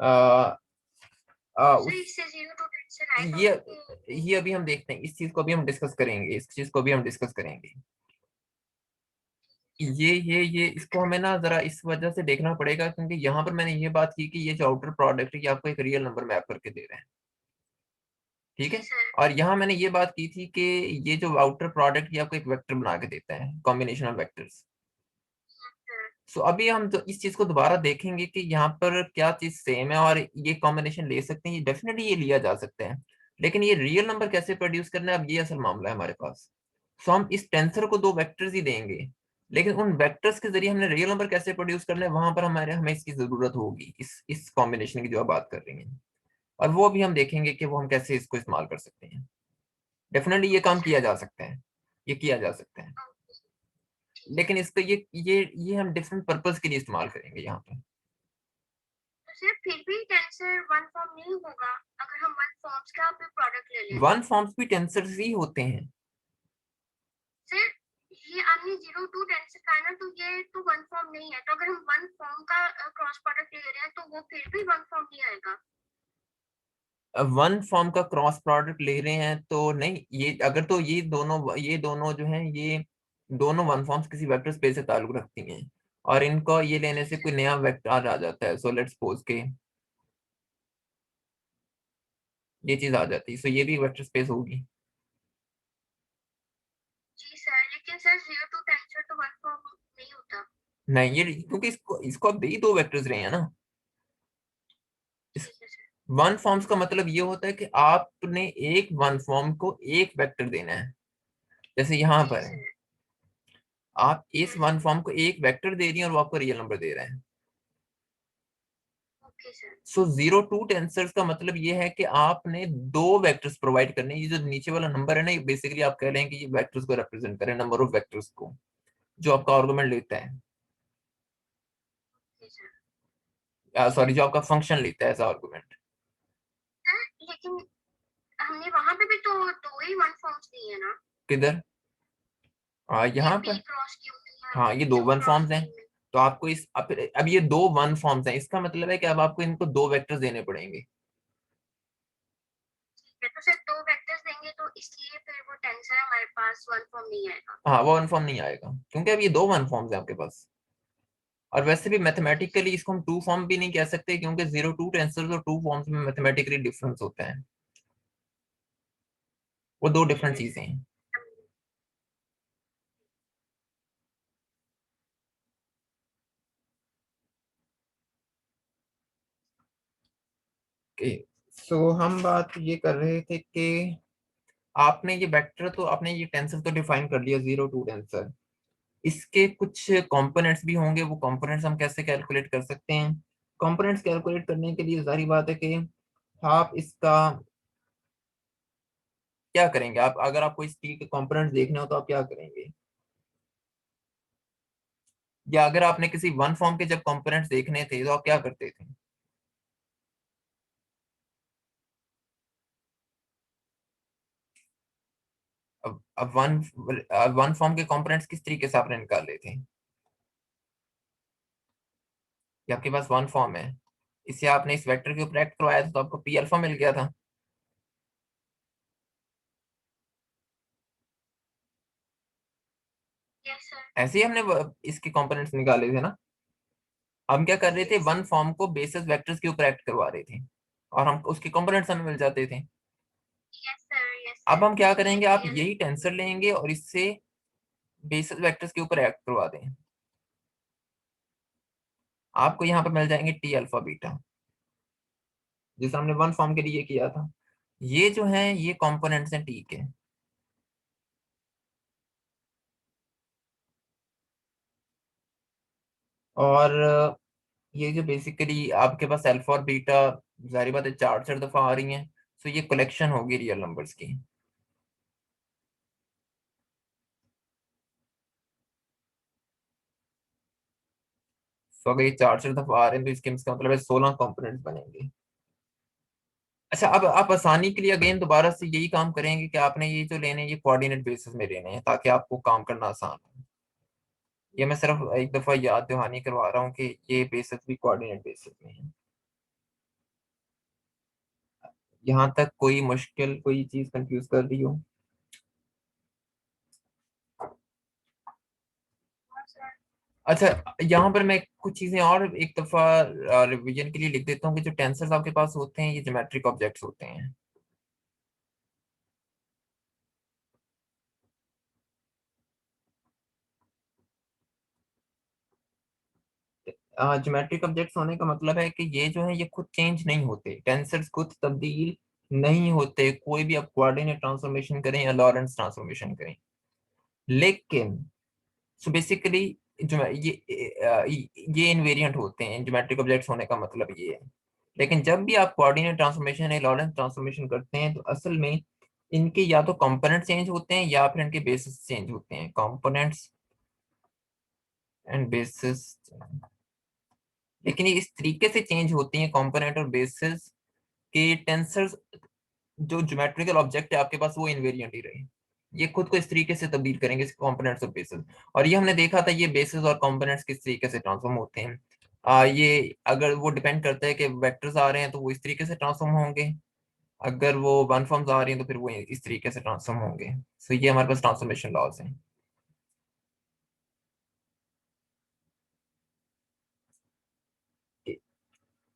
आ, सर उस इससे 0 to 10 आएगा ये कि ये अभी हम देखते हैं, इस चीज को अभी हम डिस्कस करेंगे, इस चीज को अभी हम डिस्कस करेंगे। ये इसको हमें ना जरा इस वजह से देखना पड़ेगा, क्योंकि यहाँ पर मैंने ये बात की कि ये जो आउटर प्रोडक्ट है ये आपको एक रियल नंबर मैप करके दे रहे हैं, ठीक जी है। सर। और यहाँ मैंने ये बात की थी कि ये जो आउटर प्रोडक्ट ये आपको एक वेक्टर बना के देता है, combination of vectors. Sir so अभी हम तो इस चीज को दोबारा देखेंगे कि यहाँ पर क्या चीज सेम है और ये कॉम्बिनेशन ले सकते हैं, ये डेफिनेटली ये लिया जा सकता है। लेकिन ये रियल नंबर कैसे प्रोड्यूस करना है, अब ये असल मामला है हमारे पास। सो हम इस टेंसर को दो वेक्टर्स ही देंगे, लेकिन उन वेक्टर्स के जरिए हमने रियल नंबर कैसे प्रोड्यूस करना है, वहां पर हमें इसकी जरूरत होगी, इस कॉम्बिनेशन की जो आप बात कर रही हैं। और वो भी हम देखेंगे कि वो हम कैसे इसको इस्तेमाल कर सकते हैं। डेफिनेटली ये ओके काम किया सर। जा सकता है, ये किया जा सकता है। ओके ठीक है। लेकिन इसका ये हम डिफरेंट पर्पस के लिए इस्तेमाल करेंगे यहाँ पे। तो सर फिर भी टेंसर वन फॉर्म नहीं होगा अगर हम वन फॉर्म्स का भी प्रोडक्ट ले लें? वन फॉर्म्स भी टेंसर्स ही होते हैं। सर ये आपने 0 to 10 कहा ना, तो ये तो वन फॉर्म नहीं है, तो अगर हम वन फॉर्म का क्रॉस प्रोडक्ट ले रहे हैं तो वो फिर भी वन फॉर्म नहीं आएगा? वन फॉर्म का क्रॉस प्रोडक्ट ले रहे हैं तो नहीं, ये अगर तो ये दोनों जो हैं ये दोनों वन फॉर्म्स किसी वेक्टर स्पेस से ताल्लुक रखती हैं, और इनको ये लेने से कोई नया वेक्टर आ जाता है, सो लेट्स सपोज के ये चीज आ जाती है, सो ये भी वेक्टर स्पेस होगी। जी सर, लेकिन सर 0 to 10 तो वन फॉर्म नहीं होता। नहीं, ये क्योंकि इसको इसको आप दे ही दो वेक्टर्स रहे हैं ना। इस ठीक है सर। वन फॉर्म्स का मतलब ये होता है कि आपने एक वन फॉर्म को एक वेक्टर देना है, जैसे यहाँ जी पर है, सर। आप इस वन फॉर्म को एक वेक्टर दे रही हैं और वो आपको रियल नंबर दे रहे हैं। Okay sir. सो 0 to 10 का मतलब ये है कि आपने दो वेक्टर्स प्रोवाइड करने, ये जो नीचे वाला नंबर है ना, ये बेसिकली आप कह रहे हैं कि ये वेक्टर्स को रिप्रेजेंट करें, नंबर ऑफ वेक्टर्स को जो आपका आर्गुमेंट लेता है, ओके सर। सॉरी जो आपका फंक्शन लेता है एज आर्गुमेंट। सर लेकिन हमने वहां पे भी तो दो ही वन फॉर्म्स दिए हैं ना? किधर? ये यहाँ पी पर। क्रॉस क्यू में हाँ, ये दो क्यू वन क्रॉस फॉर्म्स हैं। पी में। तो आपको अब ये दो वन फॉर्म्स हैं, इसका मतलब है कि अब आपको इनको दो वेक्टर्स देने पड़ेंगे। ठीक है, तो सर दो वेक्टर्स देंगे तो इसलिए फिर वो टेंसर हमारे पास वन फॉर्म नहीं आएगा? हाँ, वो वन फॉर्म नहीं आएगा क्योंकि अब ये दो वन फॉर्म्स हैं आपके पास। और वैसे भी ओके मैथमेटिकली सर। इसको हम टू फॉर्म भी नहीं कह सकते, क्योंकि 0 to 10 और टू फॉर्म्स में मैथमेटिकली डिफरेंस होता है, वो दो ठीक डिफरेंट है चीजें सर। हैं। ओके, सो हम बात ये कर रहे थे कि आपने ये वेक्टर तो आपने ये टेंसर तो डिफाइन कर लिया, 0 to 10। इसके कुछ कंपोनेंट्स भी होंगे, वो कंपोनेंट्स हम कैसे कैलकुलेट कर सकते हैं? कंपोनेंट्स कैलकुलेट करने के लिए जारी बात है कि आप इसका क्या करेंगे, आप अगर आपको इस टी के कंपोनेंट्स देखने हो तो आप क्या करेंगे? या अगर आपने किसी वन फॉर्म के जब कंपोनेंट्स देखने थे तो आप क्या करते थे? अब वन फॉर्म के कंपोनेंट्स किस तरीके से आपने निकाले थे? कि आपके पास वन फॉर्म है, इसे आपने इस वेक्टर के ऊपर एक्ट करवाया था तो आपको पी अल्फा मिल गया था। Yes sir. ऐसे ही हमने इसके कंपोनेंट्स निकाले थे ना। हम क्या कर रहे थे, यस वन सर। फॉर्म को बेसिस वेक्टर्स के ऊपर एक्ट करवा रहे थे और हम उसके कंपोनेंट्स हमें मिल जाते थे। Yes sir. यस अब सर, हम क्या मुझे करेंगे, आप क्लियर है। यही टेंसर लेंगे और इससे बेसिस वेक्टर्स के ऊपर एक्ट करवा दें। आपको यहाँ पे मिल जाएंगे टी अल्फा बीटा, जैसे हमने वन फॉर्म के लिए किया था। ये जो है ये कंपोनेंट्स हैं टी के। और ये जो बेसिकली आपके पास अल्फा और बीटा, जारी बात है 4 दफा आ रही हैं, तो ये कलेक्शन होगी रियल नंबर्स की। तो अगर ये 4 दफा आ रहे हैं तो इसके इसका मतलब है 16 कंपोनेंट्स बनेंगे। अच्छा, अब आप आसानी के लिए अगेन दोबारा से यही काम करेंगे कि आपने ये जो लेने हैं ये कोऑर्डिनेट बेसिस में लेने हैं ताकि आपको काम करना आसान हो। ये मैं सिर्फ एक दफा याद दहानी करवा रहा हूँ कि ये बेसिस भी कोऑर्डिनेट बेसिस में है। यहाँ तक कोई मुश्किल, कोई चीज कंफ्यूज कर रही हो? हाँ सर। अच्छा, यहाँ पर मैं कुछ चीजें और एक दफा रिवीजन के लिए लिख देता हूँ कि जो टेंसर्स आपके पास होते हैं ये ज्योमेट्रिक ऑब्जेक्ट्स होते हैं। ज्योमेट्रिक ऑब्जेक्ट्स होने का मतलब है कि ये जो है ये खुद चेंज नहीं होते, टेंसर्स खुद तब्दील नहीं होते, कोई भी आप कोऑर्डिनेट ट्रांसफॉर्मेशन करें या लॉरेंस ट्रांसफॉर्मेशन करें। लेकिन सो बेसिकली जो ये इनवेरिएंट होते हैं, ज्योमेट्रिक ऑब्जेक्ट्स होने का मतलब ये है। लेकिन जब भी आप कोऑर्डिनेट ट्रांसफॉर्मेशन या लॉरेंस ट्रांसफॉर्मेशन करते हैं तो असल में इनके या तो कंपोनेंट चेंज होते हैं या फिर इनके बेसिस चेंज होते हैं, कंपोनेंट्स एंड बेसिस। लेकिन ये इस तरीके से चेंज होती हैं कंपोनेंट और बेसिस के टेंसर्स, जो ज्योमेट्रिकल ऑब्जेक्ट है आपके पास वो इनवेरिएंट ही रहे। ये खुद को इस तरीके से तब्दील करेंगे कंपोनेंट्स और बेसिस। और ये हमने देखा था ये बेसिस और कंपोनेंट्स किस तरीके से ट्रांसफॉर्म होते हैं। ये अगर वो डिपेंड करता है कि वेक्टर्स आ रहे हैं तो वो इस तरीके से ट्रांसफॉर्म होंगे, अगर वो वन फॉर्म्स आ रही हैं तो फिर वो इस तरीके से ट्रांसफॉर्म होंगे। सो ये हमारे पास ट्रांसफॉर्मेशन लॉज हैं।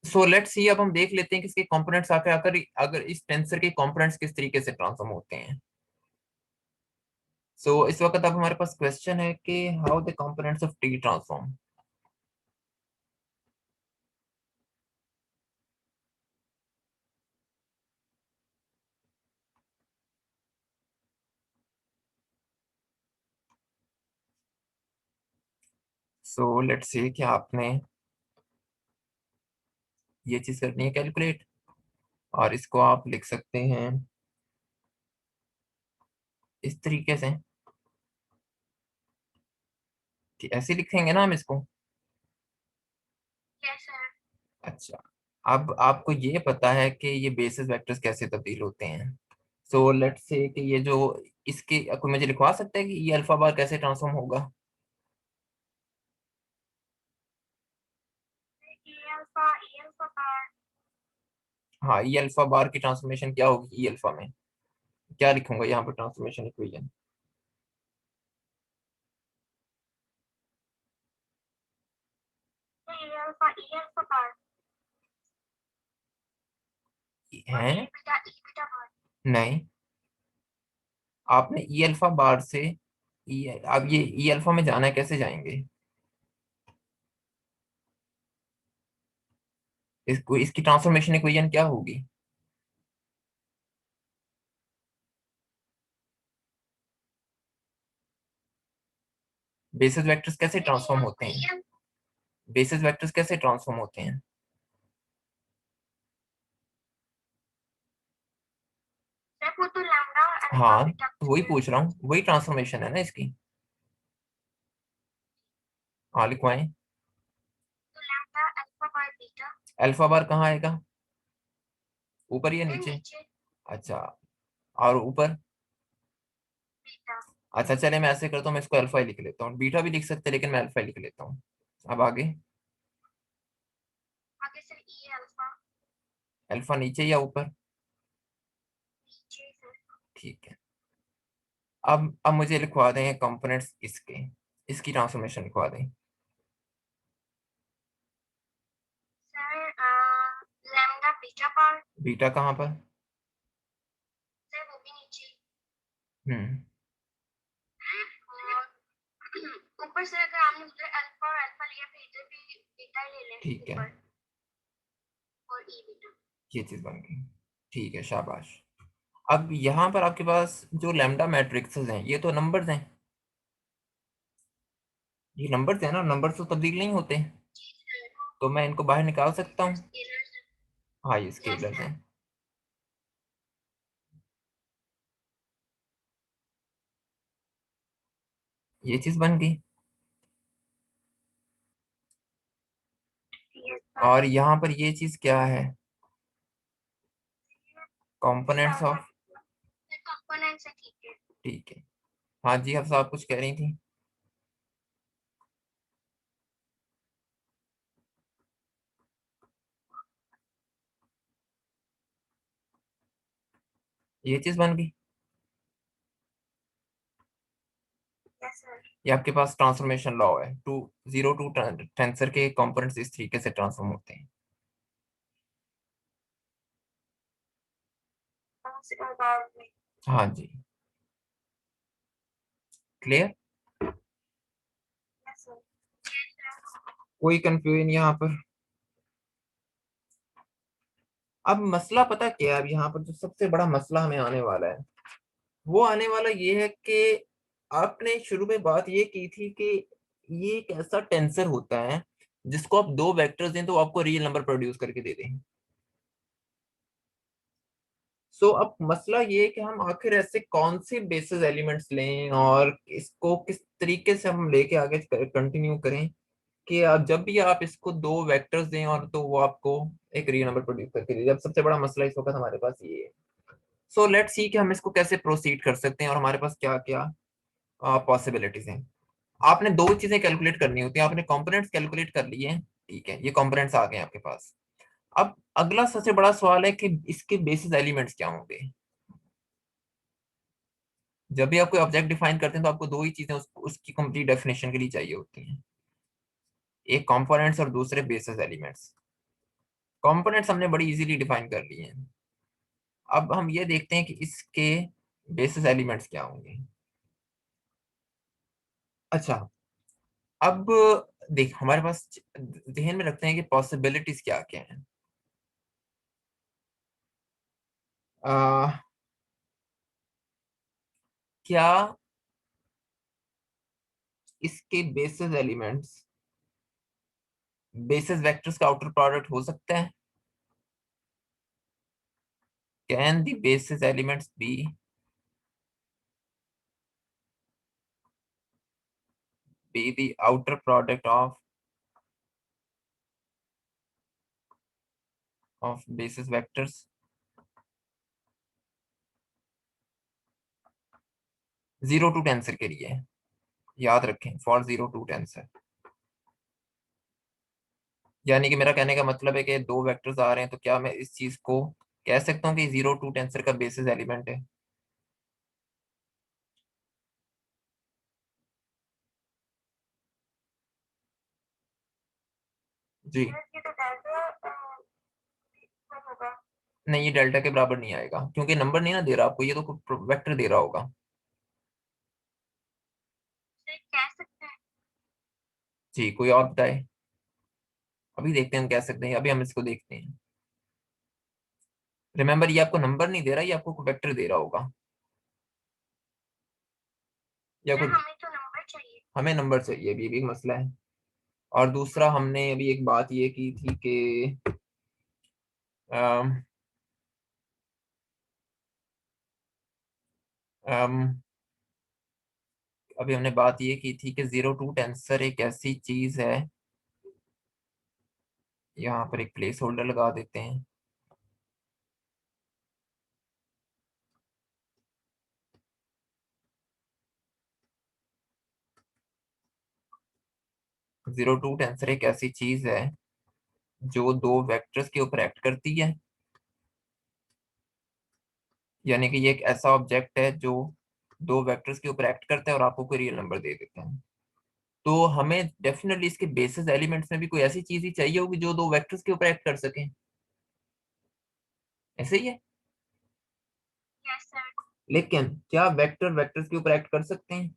सो लेट्स सी, अब हम देख लेते हैं कि इसके कंपोनेंट्स आके आकर अगर इस टेंसर के कंपोनेंट्स किस तरीके से ट्रांसफॉर्म होते हैं। इस वक्त अब हमारे पास क्वेश्चन है कि how the components of T transform. Let's see कि आपने ये चीज करनी है कैलकुलेट, और इसको आप लिख सकते हैं इस तरीके से कि ऐसे लिखेंगे ना हम इसको। Yes sir. अच्छा, अब आपको ये पता है कि ये बेसिस वेक्टर्स कैसे तब्दील होते हैं। लेट्स से कि ये जो इसके, कोई मुझे लिखवा सकता है कि ये अल्फा बार कैसे ट्रांसफॉर्म होगा? ई अल्फा बार। हाँ, ई अल्फा बार की ट्रांसफॉर्मेशन क्या होगी ई अल्फा में? क्या लिखूंगा यहाँ पर ट्रांसफॉर्मेशन इक्वेशन? ई अल्फा बार और है? ई बीटा बार। नहीं, आपने ई अल्फा बार से अब ये ई अल्फा में जाना है, कैसे जाएंगे? इसको, इसकी ट्रांसफॉर्मेशन इक्वेशन क्या होगी? बेसिस वेक्टर्स कैसे ट्रांसफॉर्म होते हैं? ई बेसिस वेक्टर्स कैसे ट्रांसफॉर्म होते हैं? सर वो तो लैम्डा और अल्फा हाँ, बीटा तो वही पूछ रहा हूँ, वही ट्रांसफॉर्मेशन है ना इसकी। हाँ, लिखवाएं। तो lambda alpha bar beta. Alpha bar कहाँ आएगा, ऊपर या सर नीचे? नीचे। अच्छा, और ऊपर? बीटा। अच्छा चले, मैं ऐसे करता हूँ, मैं इसको अल्फा ही लिख लेता हूँ। बीटा भी लिख सकते हैं लेकिन मैं अल्फा ही लिख लेता हूँ। अब आगे आगे सर ई अल्फा। अल्फा नीचे या ऊपर? नीचे सर। ठीक है। अब मुझे लिखवा दें कंपोनेंट्स इसके, इसकी ट्रांसफॉर्मेशन लिखवा दें। Sir lambda beta part. Beta कहाँ पर? सर वो भी नीचे। हम्म। और ऊपर से अगर आपने उधर अल्फा और अल्फा लिया फिर इधर भी बीटा ही ले लें ठीक है, ऊपर। और ई बीटा। ये चीज बन गई। ठीक है, शाबाश। अब यहाँ पर आपके पास जो लैम्डा मैट्रिक्सेस हैं, ये तो नंबर्स हैं, ये नंबर्स हैं ना, नंबर्स तो तब्दील नहीं होते, जी सर। तो मैं इनको बाहर निकाल जी सकता सर हूँ। स्केलर्स। हाँ, ये यस स्केलर्स सर। हैं। ये चीज बन गई। Yes sir. और यहाँ पर ये चीज क्या है? Components sir of. कंपोनेंट्स है ठीक है। ठीक है। हाँ जी, अब आप कुछ कह रही थी। ये चीज बन गई। Yes sir. ये आपके पास ट्रांसफॉर्मेशन लॉ है, टू जीरो टू टेंसर के कंपोनेंट्स इस तरीके से ट्रांसफॉर्म होते हैं। हाँ जी। क्लियर? Yes sir. कोई कंफ्यूजन यहाँ पर? अब मसला पता क्या है, अब यहाँ पर जो सबसे बड़ा मसला हमें आने वाला है, वो आने वाला ये है कि आपने शुरू में बात ये की थी कि ये एक ऐसा टेंसर होता है जिसको आप दो वेक्टर्स दें तो आपको रियल नंबर प्रोड्यूस करके दे दें। सो अब मसला ये है कि हम आखिर ऐसे कौन से बेसिस एलिमेंट्स लें और इसको किस तरीके से हम लेके आगे कंटिन्यू करें कि आप जब भी आप इसको दो वेक्टर्स दें और तो वो आपको एक रियल नंबर प्रोड्यूस करके दे। अब सबसे बड़ा मसला इस वक्त हमारे पास ये है। सो लेट्स सी कि हम इसको कैसे प्रोसीड कर सकते हैं और हमारे पास क्या क्या पॉसिबिलिटीज हैं। आपने दो चीजें कैलकुलेट करनी होती हैं। आपने कंपोनेंट्स कैलकुलेट कर लिए हैं, ठीक है, ये कंपोनेंट्स आ गए आपके पास। अब अगला सबसे बड़ा सवाल है कि इसके बेसिस एलिमेंट्स क्या होंगे। जब भी आप कोई ऑब्जेक्ट डिफाइन करते हैं तो आपको दो ही चीजें उसकी कंप्लीट डेफिनेशन के लिए चाहिए होती हैं, एक कंपोनेंट्स और दूसरे बेसिस एलिमेंट्स। कंपोनेंट्स हमने बड़ी इजीली डिफाइन कर लिए हैं। अब हम ये देखते हैं कि इसके बेसिस एलिमेंट्स क्या होंगे। अच्छा, अब देख हमारे पास जहन में रखते हैं कि पॉसिबिलिटीज क्या क्या हैं। आ, क्या इसके बेसिस एलिमेंट्स बेसिस वेक्टर्स का आउटर प्रोडक्ट हो सकता है? Can the basis elements be the outer product of basis vectors? Zero two tensor के लिए याद रखें, फॉर जीरो टू टेंसर। यानी कि मेरा कहने का मतलब है कि दो वेक्टर्स आ रहे हैं तो क्या मैं इस चीज को कह सकता हूँ कि जीरो टू टेंसर का बेसिस एलिमेंट है? जी। ये तो डेल्टा होगा। नहीं, ये डेल्टा के बराबर नहीं आएगा क्योंकि नंबर नहीं ना दे रहा आपको, ये तो वेक्टर दे रहा होगा। सर कह सकते हैं। जी, कोई और बताए? अभी देखते हैं हम कह सकते हैं, अभी हम इसको देखते हैं। रिमेंबर, ये आपको नंबर नहीं दे रहा, ये आपको वेक्टर दे रहा होगा या सर कुछ। हमें तो नंबर चाहिए। हमें नंबर चाहिए, अभी भी एक मसला है। और दूसरा हमने अभी एक बात ये की थी कि अम, अम, अभी हमने बात ये की थी कि जीरो टू टेंसर एक ऐसी चीज है। यहाँ पर एक प्लेस होल्डर लगा देते हैं। जीरो टू टेंसर एक ऐसी चीज है जो दो वेक्टर्स के ऊपर एक्ट करती है, यानी कि ये एक ऐसा ऑब्जेक्ट है जो दो वेक्टर्स के ऊपर एक्ट करता है और आपको कोई रियल नंबर दे देता है। तो हमें डेफिनेटली इसके बेसिस एलिमेंट्स में भी कोई ऐसी चीज ही चाहिए होगी जो दो वेक्टर्स के ऊपर एक्ट कर सके। ऐसे ही है। Yes sir. लेकिन क्या वेक्टर वेक्टर्स के ऊपर एक्ट कर सकते हैं?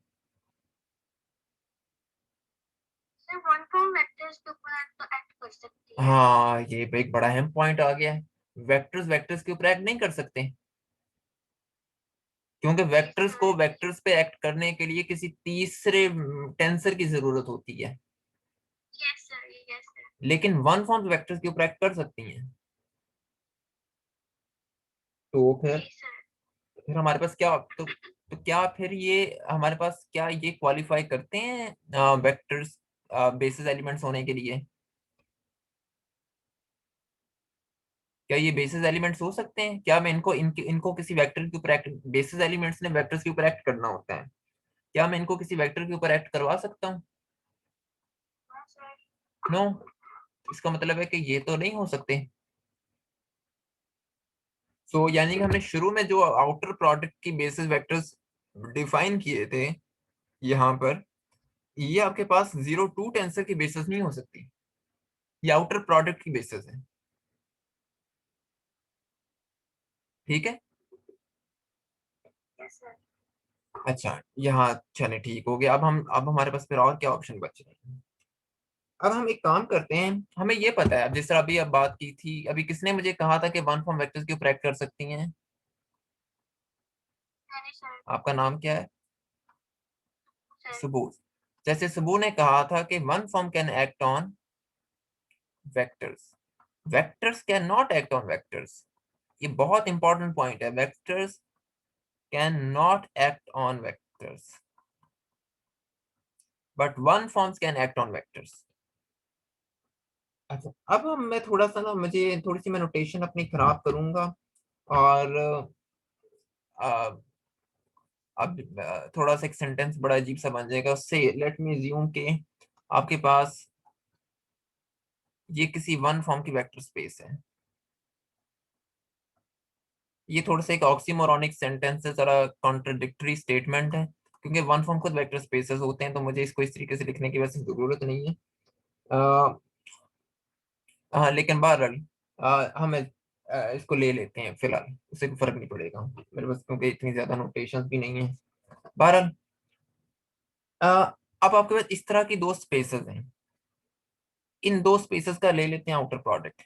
सर वन फॉर्म वेक्टर्स के ऊपर तो एक्ट कर सकती है। हाँ, ये एक बड़ा अहम पॉइंट आ गया है। वेक्टर्स वेक्टर्स के ऊपर एक्ट नहीं कर सकते, क्योंकि जी वेक्टर्स को सर। वेक्टर्स पे एक्ट करने के लिए किसी तीसरे टेंसर की जरूरत होती है। Yes sir. Yes sir. लेकिन वन फॉर्म वेक्टर्स के ऊपर एक्ट कर सकती हैं। तो जी फिर सर। हमारे पास क्या, तो क्या फिर ये हमारे पास क्या ये क्वालिफाई करते हैं वेक्टर्स बेसिस एलिमेंट्स होने के लिए? क्या ये बेसिस एलिमेंट्स हो सकते हैं? क्या मैं इनको किसी वेक्टर के ऊपर एक्ट, बेसिस एलिमेंट्स ने वेक्टर्स के ऊपर एक्ट करना होता है, क्या मैं इनको किसी वेक्टर के ऊपर एक्ट करवा सकता हूँ? हाँ सर। नो। इसका मतलब है कि ये तो नहीं हो सकते। सो यानी कि हमने शुरू में जो आउटर प्रोडक्ट की बेसिस वेक्टर्स डिफाइन किए थे यहाँ पर, ये आपके पास जीरो टू टेंसर की बेसिस नहीं हो सकती, ये आउटर प्रोडक्ट की बेसिस है। ठीक है। Yes sir. अच्छा, यहाँ चले ठीक हो गया। अब हमारे पास फिर और क्या ऑप्शन बच रहे हैं? अब हम एक काम करते हैं, हमें ये पता है, अब जिस तरह अभी अब बात की थी, अभी किसने मुझे कहा था कि वन फॉर्म वेक्टर्स के ऊपर एक्ट कर सकती हैं? मैंने सर। आपका नाम क्या है? सर। सुबू। जैसे सुबू ने कहा था कि one form can act on vectors, vectors can not act on vectors. ये बहुत इंपॉर्टेंट पॉइंट है, vectors can not act on vectors but one forms can act on vectors. अच्छा, अब मैं थोड़ा सा ना, मुझे थोड़ी सी मैं नोटेशन अपनी खराब करूंगा। और अब थोड़ा सा एक सेंटेंस बड़ा अजीब सा बन जाएगा उससे। लेट मी अज्यूम के आपके पास ये किसी वन फॉर्म की वेक्टर स्पेस है। ये थोड़ा सा एक ऑक्सीमोरॉनिक सेंटेंस है, जरा कॉन्ट्रडिक्टरी स्टेटमेंट है, क्योंकि वन फॉर्म खुद वेक्टर स्पेसेस होते हैं, तो मुझे इसको इस तरीके से लिखने की वैसे जरूरत नहीं है। अ, हाँ, लेकिन बहरहाल हम इसको ले लेते हैं फिलहाल, उससे कोई फर्क नहीं पड़ेगा मेरे पास, क्योंकि इतनी ज्यादा नोटेशंस भी नहीं है। बहरहाल अ, अब आपके पास इस तरह की दो स्पेसेस हैं, इन दो स्पेसेस का ले लेते हैं आउटर प्रोडक्ट।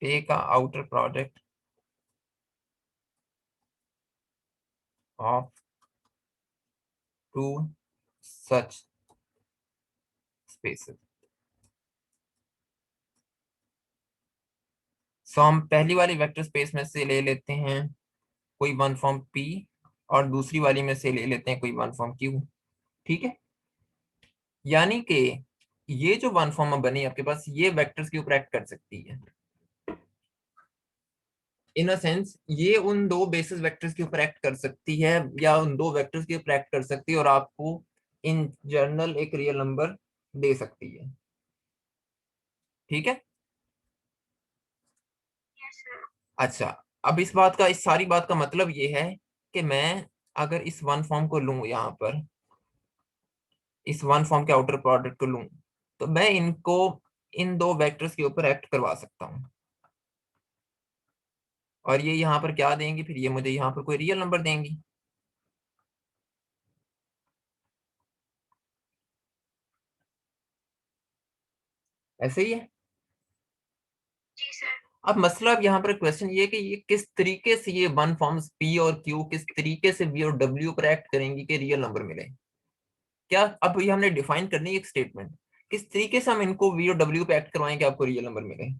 ए का outer product of two such spaces. So हम पहली वाली वेक्टर स्पेस में से ले लेते हैं कोई वन फॉर्म पी, और दूसरी वाली में से ले लेते हैं कोई वन फॉर्म क्यू। ठीक है। यानी कि ये जो वन फॉर्म बनी आपके पास, ये वेक्टर्स के ऊपर एक्ट कर सकती है। इन अ सेंस ये उन दो बेसिस वेक्टर्स के ऊपर एक्ट कर सकती है, या उन दो वेक्टर्स के ऊपर एक्ट कर सकती है, और आपको इन जनरल एक रियल नंबर दे सकती है। ठीक है। Yes sir. अच्छा, अब इस सारी बात का मतलब ये है कि मैं अगर इस वन फॉर्म को लूं यहाँ पर, इस वन फॉर्म के आउटर प्रोडक्ट को लूं, तो मैं इनको इन दो वेक्टर्स के ऊपर एक्ट करवा सकता हूँ, और ये यहाँ पर क्या देंगी, फिर ये मुझे यहाँ पर कोई रियल नंबर देंगी। ऐसे ही है। जी सर। अब मसला, अब यहाँ पर क्वेश्चन ये है कि ये किस तरीके से ये वन फॉर्म्स पी और क्यू किस तरीके से वी और डब्ल्यू पर एक्ट करेंगी कि रियल नंबर मिले। क्या अब ये हमने डिफाइन करनी है एक स्टेटमेंट, किस तरीके से हम इनको वी और डब्ल्यू पे एक्ट करवाएं कि आपको रियल नंबर मिले।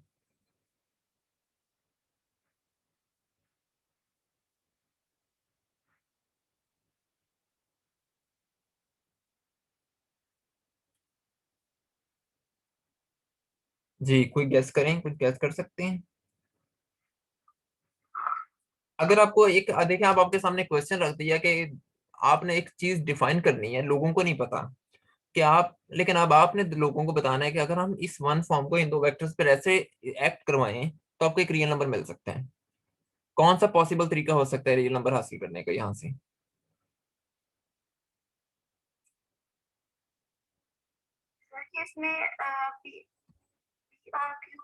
जी, कोई गैस करें, कुछ गैस कर सकते हैं? अगर आपको एक देखिए, आप आपके सामने क्वेश्चन रख दिया कि आपने एक चीज डिफाइन करनी है, लोगों को नहीं पता कि आप, लेकिन अब आपने लोगों को बताना है कि अगर हम इस वन फॉर्म को इन दो वेक्टर्स पर ऐसे एक्ट करवाएं तो आपको एक रियल नंबर मिल सकता है। कौन सा पॉसिबल तरीका हो सकता है रियल नंबर हासिल करने का यहाँ से? सर कि इसमें पी और क्यू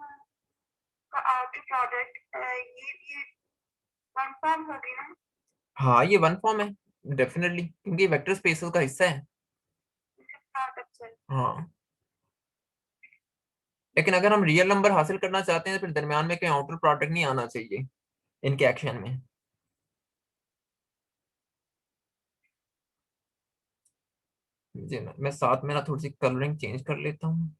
का आउटर प्रोडक्ट ये भी वन फॉर्म होगी ना? हाँ, ये वन फॉर्म है डेफिनेटली, क्योंकि वेक्टर स्पेसेस का हिस्सा है। Product sir. हाँ, लेकिन अगर हम रियल नंबर हासिल करना चाहते हैं तो फिर दरम्यान में कोई आउटर प्रोडक्ट नहीं आना चाहिए इनके एक्शन में। जी, मैं साथ में ना थोड़ी सी कलरिंग चेंज कर लेता हूँ।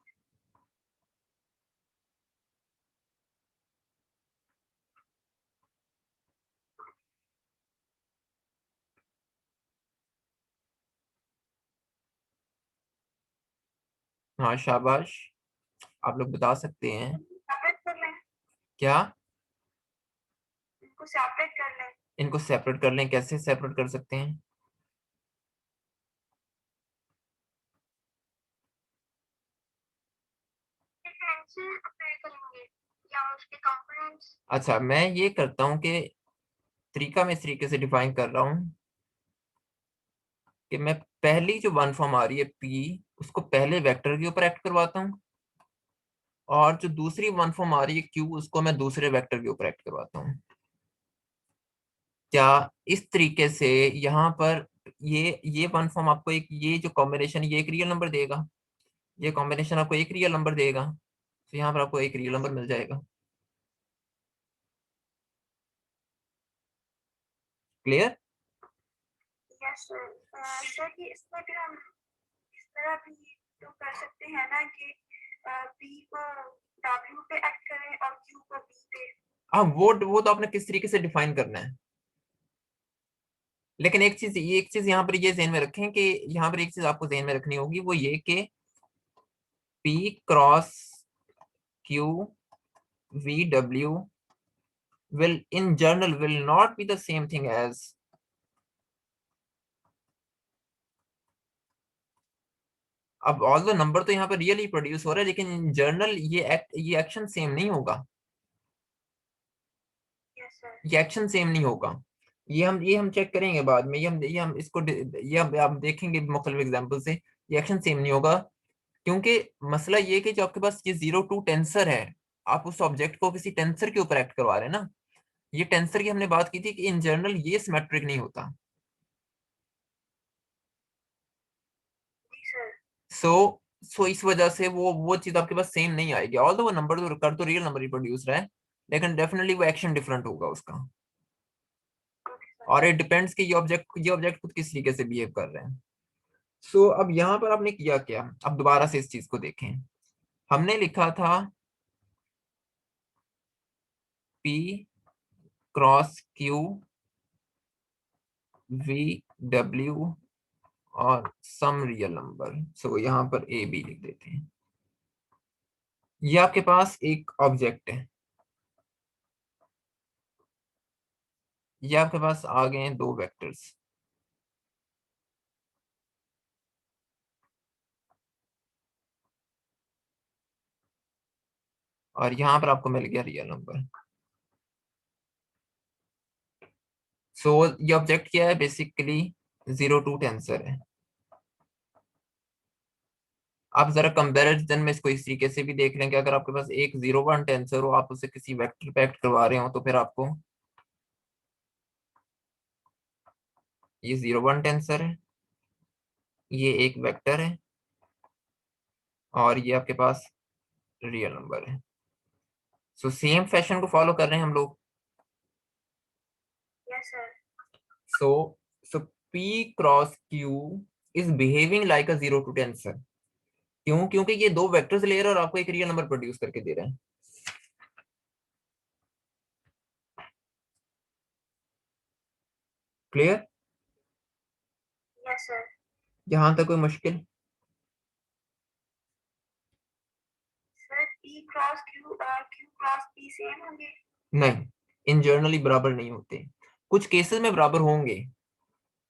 हाँ, शाबाश, आप लोग बता सकते हैं। सेपरेट कर लें, क्या? इनको सेपरेट कर लें। इनको सेपरेट कर लें? कैसे सेपरेट कर सकते हैं? से अप्लाई करेंगे या उसके कंपोनेंट्स? अच्छा, मैं ये करता हूँ कि तरीका मैं इस तरीके से डिफाइन कर रहा हूँ कि मैं पहली जो वन फॉर्म आ रही है पी, उसको पहले वेक्टर के ऊपर एक्ट करवाता हूँ, और जो दूसरी वन फॉर्म आ रही है क्यू, उसको मैं दूसरे वेक्टर के ऊपर एक्ट करवाता हूँ। क्या इस तरीके से यहाँ पर ये वन फॉर्म आपको एक, ये जो कॉम्बिनेशन, ये एक रियल नंबर देगा, ये कॉम्बिनेशन आपको एक रियल नंबर देगा, तो यहाँ पर आपको एक रियल नंबर मिल जाएगा। क्लियर? Yes sir. सर कि इसमें भी हम इस तरह भी तो कर सकते हैं ना कि पी को डब्ल्यू पे एक्ट करें और क्यू को बी पे। हाँ, वो तो आपने किस तरीके से डिफाइन करना है। लेकिन एक चीज यहाँ पर ये ध्यान में रखें कि यहाँ पर एक चीज आपको ध्यान में रखनी होगी, वो ये कि P cross Q V W will in general will not be the same thing as, अब ऑल द नंबर तो यहाँ पर रियली प्रोड्यूस हो रहा है, लेकिन इन जर्नल ये एक्शन सेम नहीं होगा। Yes sir. ये एक्शन सेम नहीं होगा। ये हम चेक करेंगे बाद में, ये हम इसको ये हम देखेंगे मुख्तलिफ एग्जांपल से। ये एक्शन सेम नहीं होगा, क्योंकि मसला ये है कि जो आपके पास ये 0 2 टेंसर है, आप उस ऑब्जेक्ट को किसी टेंसर के ऊपर एक्ट करवा रहे हैं ना। ये टेंसर की हमने बात की थी कि इन जनरल ये सिमेट्रिक नहीं होता। जी सर। सो सो इस वजह से वो चीज आपके पास सेम नहीं आएगी, ऑल वो नंबर तो कर तो रियल नंबर ही प्रोड्यूस रहा है, लेकिन डेफिनेटली वो एक्शन डिफरेंट होगा उसका। और इट डिपेंड्स कि ये ऑब्जेक्ट खुद किस तरीके से बिहेव कर रहे हैं। सो अब यहाँ पर आपने किया क्या, अब दोबारा से इस चीज को देखें। हमने लिखा था P cross Q V W और सम रियल नंबर, सो यहाँ पर ए बी लिख देते हैं। ये आपके पास एक ऑब्जेक्ट है, ये आपके पास आ गए हैं दो वेक्टर्स, और यहाँ पर आपको मिल गया रियल नंबर। सो ये ऑब्जेक्ट क्या है, बेसिकली 0 2 टेंसर है। आप जरा कंपैरिजन में इसको इस तरीके से भी देख लें कि अगर आपके पास एक 0 1 टेंसर हो, आप उसे किसी वेक्टर पे एक्ट करवा रहे हो, तो फिर आपको ये 0 1 टेंसर है, ये एक वेक्टर है, और ये आपके पास रियल नंबर है। सो सेम फैशन को फॉलो कर रहे हैं हम लोग। Yes sir. So so P cross Q is behaving like a 0 2 tensor. क्यों? क्योंकि ये दो वेक्टर्स ले रहे हैं और आपको एक रियल नंबर प्रोड्यूस करके दे रहे हैं। क्लियर? Yes sir. यहां तक कोई मुश्किल? सर पी क्रॉस क्यू और क्यू क्रॉस पी सेम होंगे? नहीं, इन जनरली बराबर नहीं होते, कुछ केसेस में बराबर होंगे,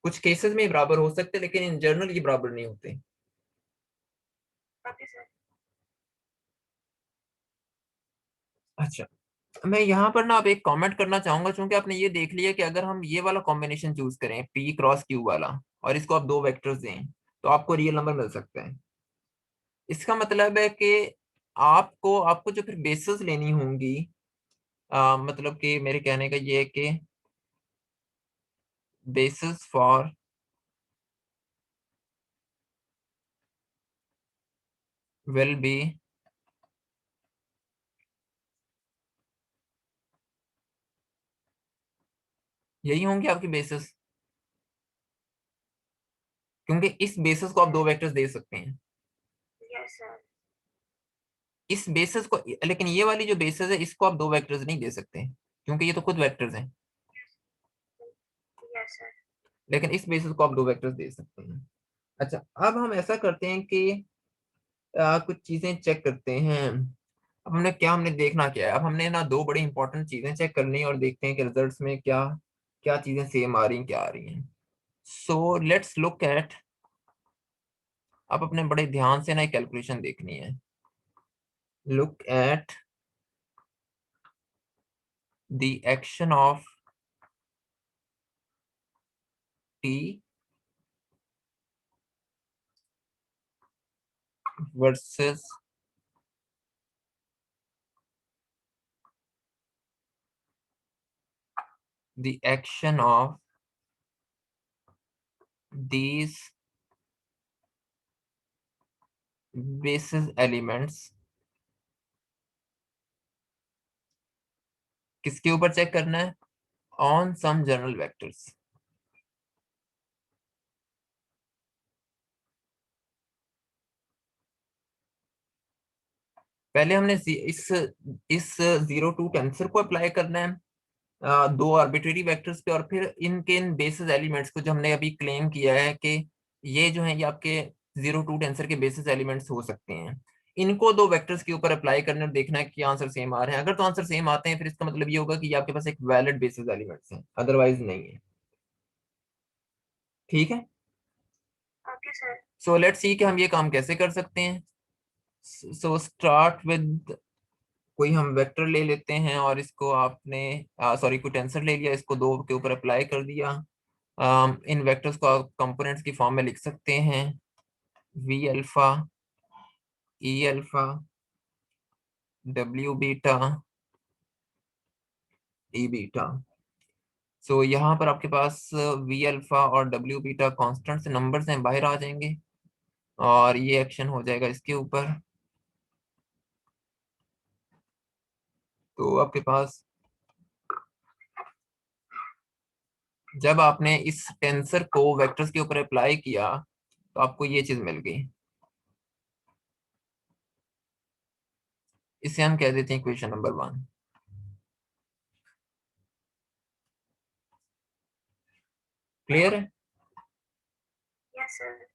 कुछ केसेस में बराबर हो सकते हैं, लेकिन इन जनरल ये बराबर नहीं होते। Okay sir. अच्छा, मैं यहाँ पर ना आप एक कमेंट करना चाहूंगा, क्योंकि आपने ये देख लिया कि अगर हम ये वाला कॉम्बिनेशन चूज करें p क्रॉस q वाला, और इसको आप दो वेक्टर्स दें, तो आपको रियल नंबर मिल सकता है। इसका मतलब है कि आपको आपको जो फिर बेसिस लेनी होंगी, मतलब कि मेरे कहने का ये है कि बेसिस फॉर विल बी यही होंगे आपकी बेसिस, क्योंकि इस बेसिस को आप दो वेक्टर्स दे सकते हैं। Yes sir. इस बेसिस को, लेकिन ये वाली जो बेसिस है इसको आप दो वेक्टर्स नहीं दे सकते, क्योंकि ये तो खुद वेक्टर्स हैं। Yes sir. लेकिन इस बेसिस को आप दो वेक्टर्स दे सकते हैं। अच्छा, अब हम ऐसा करते हैं कि कुछ चीजें चेक करते हैं। अब हमने देखना क्या है, अब हमने ना दो बड़ी इंपॉर्टेंट चीजें चेक करनी है, और देखते हैं कि रिजल्ट्स में क्या क्या चीजें सेम आ रही हैं, क्या आ रही हैं। सो लेट्स लुक एट, अब अपने बड़े ध्यान से ना एक कैलकुलेशन देखनी है। Look at the action of t versus the action of these basis elements। किसके ऊपर चेक करना है? On some general vectors. पहले हमने इस जीरो टू टेंसर को अप्लाई करना है दो आर्बिट्रेरी वेक्टर्स पे, और फिर इनके इन बेसिस एलिमेंट्स को, जो हमने अभी क्लेम किया है कि ये जो है ये आपके जीरो टू टेंसर के बेसिस एलिमेंट्स हो सकते हैं, इनको दो वेक्टर्स के ऊपर अप्लाई करना और देखना है कि आंसर सेम आ रहे हैं। अगर तो आंसर सेम आते हैं, फिर इसका मतलब ये होगा कि ये आपके पास एक वैलिड बेसिस एलिमेंट्स हैं, अदरवाइज नहीं है। ठीक है। Okay sir. So let's see कि हम ये काम कैसे कर सकते हैं। सो स्टार्ट विद, कोई हम वेक्टर ले लेते हैं, और इसको आपने सॉरी कोई टेंसर ले लिया, इसको दो के ऊपर अप्लाई कर दिया। इन वेक्टर्स को आप कंपोनेंट्स की फॉर्म में लिख सकते हैं, वी अल्फा, ई अल्फा, डब्ल्यू बीटा, ई बीटा। सो यहाँ पर आपके पास वी अल्फा और डब्ल्यू बीटा कॉन्स्टेंट से नंबर्स हैं, बाहर आ जाएंगे, और ये एक्शन हो जाएगा इसके ऊपर। तो आपके पास जब आपने इस टेंसर को वेक्टर्स के ऊपर अप्लाई किया, तो आपको ये चीज मिल गई। इसे हम कह देते हैं इक्वेशन नंबर 1। क्लियर है? Yes sir.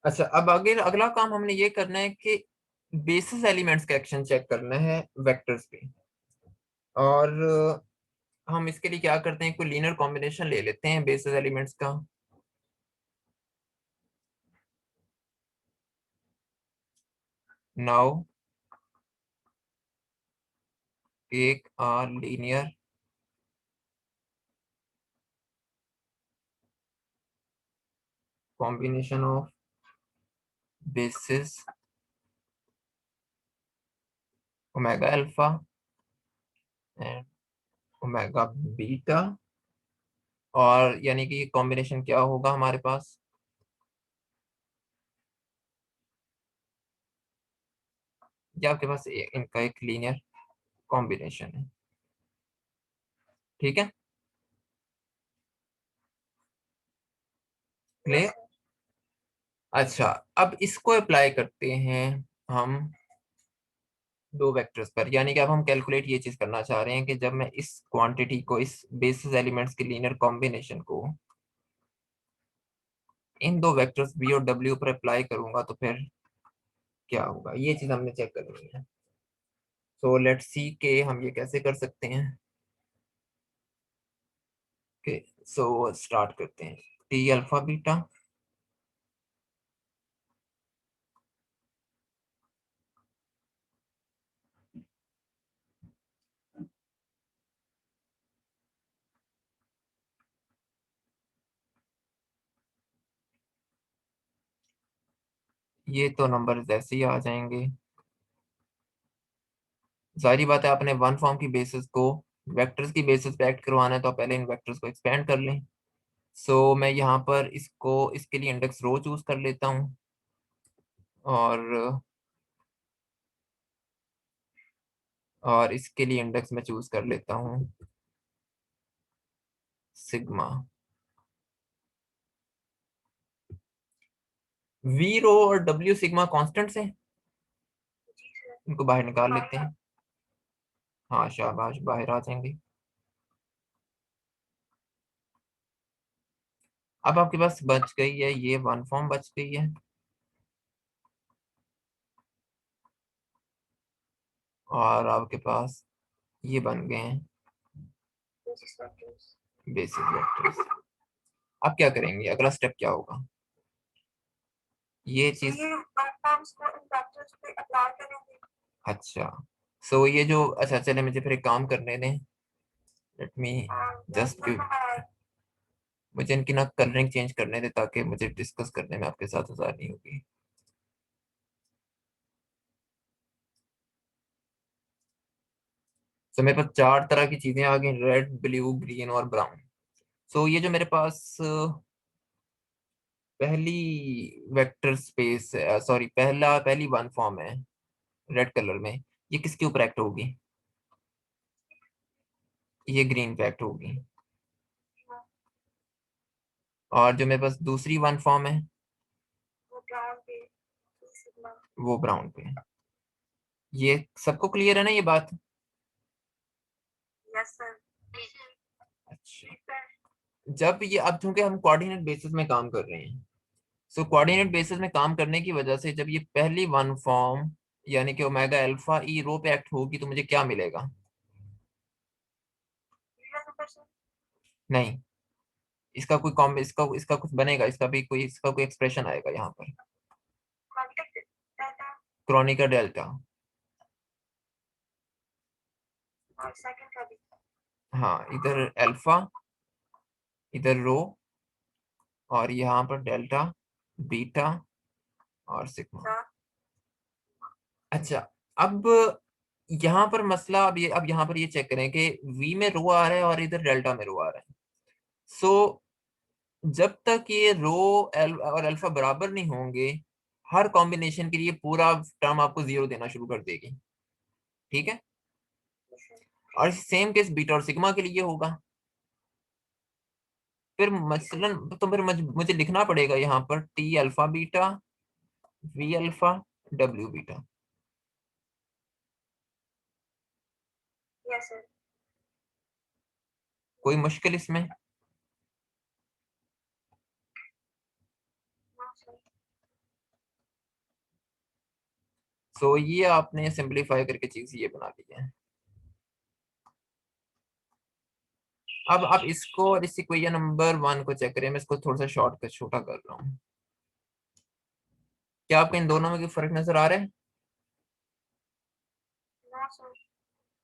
अच्छा, अब आगे अगला काम हमने ये करना है कि बेसिस एलिमेंट्स का एक्शन चेक करना है वेक्टर्स पे। और हम इसके लिए क्या करते हैं, कोई लीनियर कॉम्बिनेशन ले लेते हैं बेसिस एलिमेंट्स का। नाउ एक linear combination of basis omega alpha and omega beta, और यानी कि कॉम्बिनेशन क्या होगा हमारे पास, या आपके पास इनका एक लीनियर कॉम्बिनेशन है। ठीक है, यस क्लियर? सर। अच्छा, अब इसको अप्लाई करते हैं हम दो वेक्टर्स पर, यानी कि अब हम कैलकुलेट ये चीज करना चाह रहे हैं कि जब मैं इस क्वांटिटी को, इस बेसिस एलिमेंट्स के लीनियर कॉम्बिनेशन को इन दो वेक्टर्स बी और डब्ल्यू पर अप्लाई करूंगा, तो फिर क्या होगा, ये चीज हमने चेक करनी है। सो लेट्स सी के हम ये कैसे कर सकते हैं, ओके, सो स्टार्ट करते हैं। टी अल्फा बीटा, ये तो नंबर ऐसे ही आ जाएंगे। जाहिर बात है, आपने वन फॉर्म की बेसिस को वेक्टर्स की बेसिस पे एक्ट करवाना है, तो आप पहले इन वेक्टर्स को एक्सपेंड कर लें। सो मैं यहाँ पर इसको इसके लिए इंडेक्स रो चूज कर लेता हूँ, और इसके लिए इंडेक्स में चूज कर लेता हूँ सिग्मा। वी रो और डब्ल्यू सिग्मा कांस्टेंट्स हैं, इनको बाहर निकाल लेते हैं। हाँ शाबाश, बाहर आ जाएंगे। अब आपके पास बच गई है ये वन फॉर्म बच गई है, और आपके पास ये बन गए हैं बेसिस वेक्टर्स। अब क्या करेंगे, अगला स्टेप क्या होगा? ये चीज अच्छा, सो ये जो अच्छा चले, मुझे फिर एक काम करने दें। लेट मी जस्ट मुझे इनकी ना कलरिंग चेंज करने दें, ताकि मुझे डिस्कस करने में आपके साथ आसानी होगी। सो मेरे पास चार तरह की चीजें आ गई, रेड ब्लू ग्रीन और ब्राउन। सो ये जो मेरे पास पहली वेक्टर स्पेस, सॉरी पहली वन फॉर्म है रेड कलर में, ये किसके ऊपर एक्ट होगी? ये ग्रीन पे एक्ट होगी। और जो मेरे पास दूसरी वन फॉर्म है वो ब्राउन पे है। ये सबको क्लियर है ना ये बात? Yes sir. अच्छा, जब ये अब चूंकि हम कोऑर्डिनेट बेसिस में काम कर रहे हैं, सो कोऑर्डिनेट बेसिस में काम करने की वजह से जब ये पहली वन फॉर्म यानी कि ओमेगा अल्फा ई रो पे एक्ट होगी, तो मुझे क्या मिलेगा? नहीं, इसका कोई कॉम इसका इसका कुछ बनेगा, इसका कोई एक्सप्रेशन आएगा यहाँ पर, क्रोनिका डेल्टा। हाँ, इधर अल्फा, इधर रो, और यहाँ पर डेल्टा, बीटा और सिग्मा। अच्छा, अब यहाँ पर मसला, अब यहाँ पर ये चेक करें कि वी में रो आ रहा है और इधर डेल्टा में रो आ रहा है। सो जब तक ये रो और अल्फा बराबर नहीं होंगे, हर कॉम्बिनेशन के लिए पूरा टर्म आपको जीरो देना शुरू कर देगी। ठीक है, और सेम केस बीटा और सिग्मा के लिए होगा। फिर मसलन तो फिर मुझे लिखना पड़ेगा यहाँ पर T alpha beta, V alpha, W beta. Yes sir. कोई मुश्किल इसमें? सो ये आपने सिंपलीफाई करके चीज ये बना दी है। अब आप इसको और इस इक्वेशन नंबर 1 को चेक करें। मैं इसको थोड़ा सा शॉर्ट कर छोटा कर रहा हूँ। क्या आपको इन दोनों में कोई फर्क नजर आ रहा है?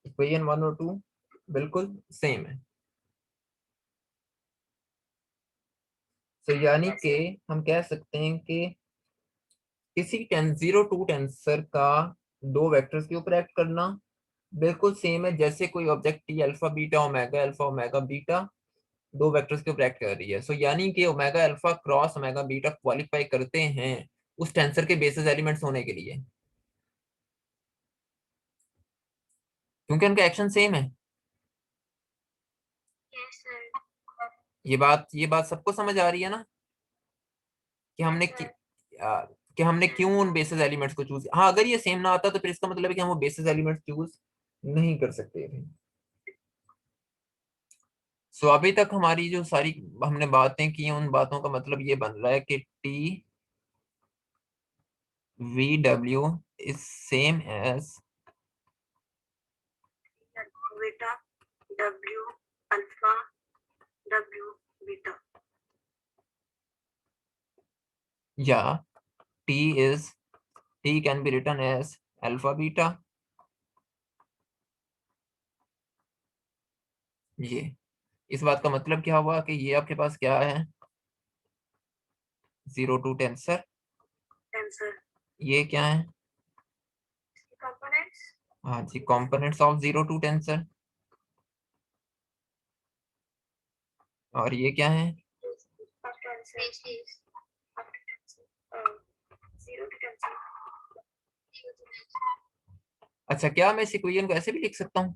इक्वेशन 1 और 2 बिल्कुल सेम है। तो यानी कि हम कह सकते हैं कि किसी जीरो टू टेंसर का दो वेक्टर्स के ऊपर एक्ट करना बिल्कुल सेम है, जैसे कोई object T alpha omega beta दो वेक्टर्स के ऊपर एक्ट कर रही है। सो यानी कि omega alpha cross omega beta qualify करते हैं उस टेंसर के बेसिस एलिमेंट्स होने के लिए, क्योंकि उनका एक्शन सेम है। Yes sir. ये बात सबको समझ आ रही है ना, कि कि हमने क्यों उन बेसिस एलिमेंट्स को चूज। हाँ, अगर ये सेम ना आता तो फिर इसका मतलब है कि हम वो बेसिस एलिमेंट्स चूज नहीं कर सकते थे। सो अभी तक हमारी जो सारी हमने बातें की हैं, उन बातों का मतलब ये बन रहा है कि T V W is same as beta W alpha beta. या t is t can be written as alpha beta। ये इस बात का मतलब क्या हुआ कि ये आपके पास क्या है, 02 टेंसर। टेंसर ये क्या है, कंपोनेंट्स। हाँ जी, कंपोनेंट्स ऑफ 02 टेंसर। और ये क्या है, अच्छा क्या मैं इस इक्वेशन को ऐसे भी लिख सकता हूँ?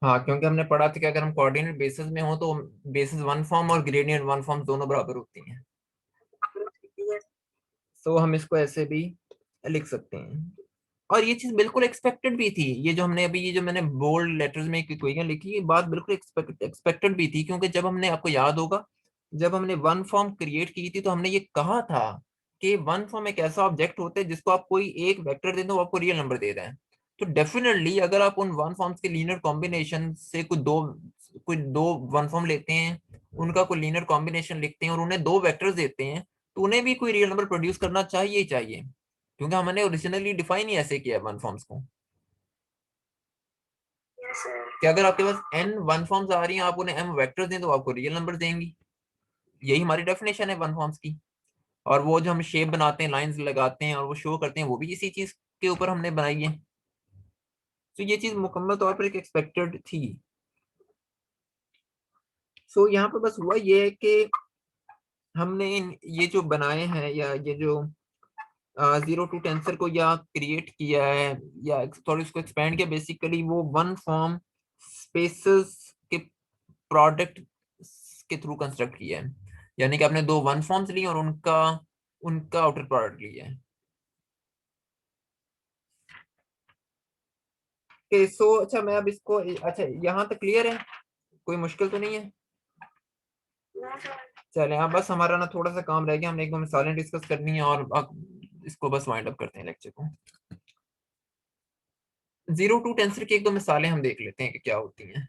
हाँ, क्योंकि हमने पढ़ा था कि अगर हम कोऑर्डिनेट बेसिस में हो तो बेसिस वन फॉर्म और ग्रेडियंट वन फॉर्म दोनों बराबर होती हैं। तो हम इसको ऐसे भी लिख सकते हैं। और ये चीज बिल्कुल एक्सपेक्टेड भी थी, ये जो हमने अभी, ये जो मैंने बोल्ड लेटर्स में एक इक्वेशन लिखी, ये बात बिल्कुल एक्सपेक्टेड भी थी, क्योंकि जब हमने, आपको याद होगा, जब हमने वन फॉर्म क्रिएट की थी तो हमने ये कहा था कि वन फॉर्म एक ऐसा ऑब्जेक्ट होता है जिसको आप कोई एक वेक्टर दे दो, वो आपको रियल नंबर दे रहा है। तो डेफिनेटली अगर आप उन वन फॉर्म्स के लीनियर कॉम्बिनेशन से कुछ दो वन फॉर्म लेते हैं, उनका कोई लीनियर कॉम्बिनेशन लिखते हैं और उन्हें दो वेक्टर्स देते हैं, तो उन्हें भी कोई रियल नंबर प्रोड्यूस करना चाहिए ही चाहिए, क्योंकि हमने ओरिजिनली डिफाइन ही ऐसे किया है वन फॉर्म्स को। कि अगर आपके पास n वन फॉर्म्स आ रही हैं, आप उन्हें m वेक्टर्स दें तो आपको रियल नंबर देंगी। यही हमारी डेफिनेशन है वन फॉर्म्स की। और वो जो हम शेप बनाते हैं, लाइंस लगाते हैं और वो शो करते हैं, वो भी इसी चीज के ऊपर हमने बनाई है। तो ये चीज मुकम्मल तौर पर एक एक्सपेक्टेड थी। सो यहाँ पर बस हुआ ये है कि हमने ये जो बनाए हैं, या ये जो 02 टेंसर को या क्रिएट किया है, या थोड़ा इसको एक्सपेंड किया, बेसिकली वो वन फॉर्म स्पेसेस के प्रोडक्ट के थ्रू कंस्ट्रक्ट किया है। यानी कि आपने दो वन फॉर्म्स लिए और उनका उनका आउटर प्रोडक्ट लिया है। सो अच्छा, मैं अब इसको, अच्छा यहाँ तक क्लियर है, कोई मुश्किल तो नहीं है? चले, हाँ, बस हमारा ना थोड़ा सा काम रह गया, हमने एक दो मिसालें डिस्कस करनी है और अब इसको बस वाइंड अप करते हैं लेक्चर को। 02 टेंसर की एक दो मिसालें हम देख लेते हैं कि क्या होती हैं।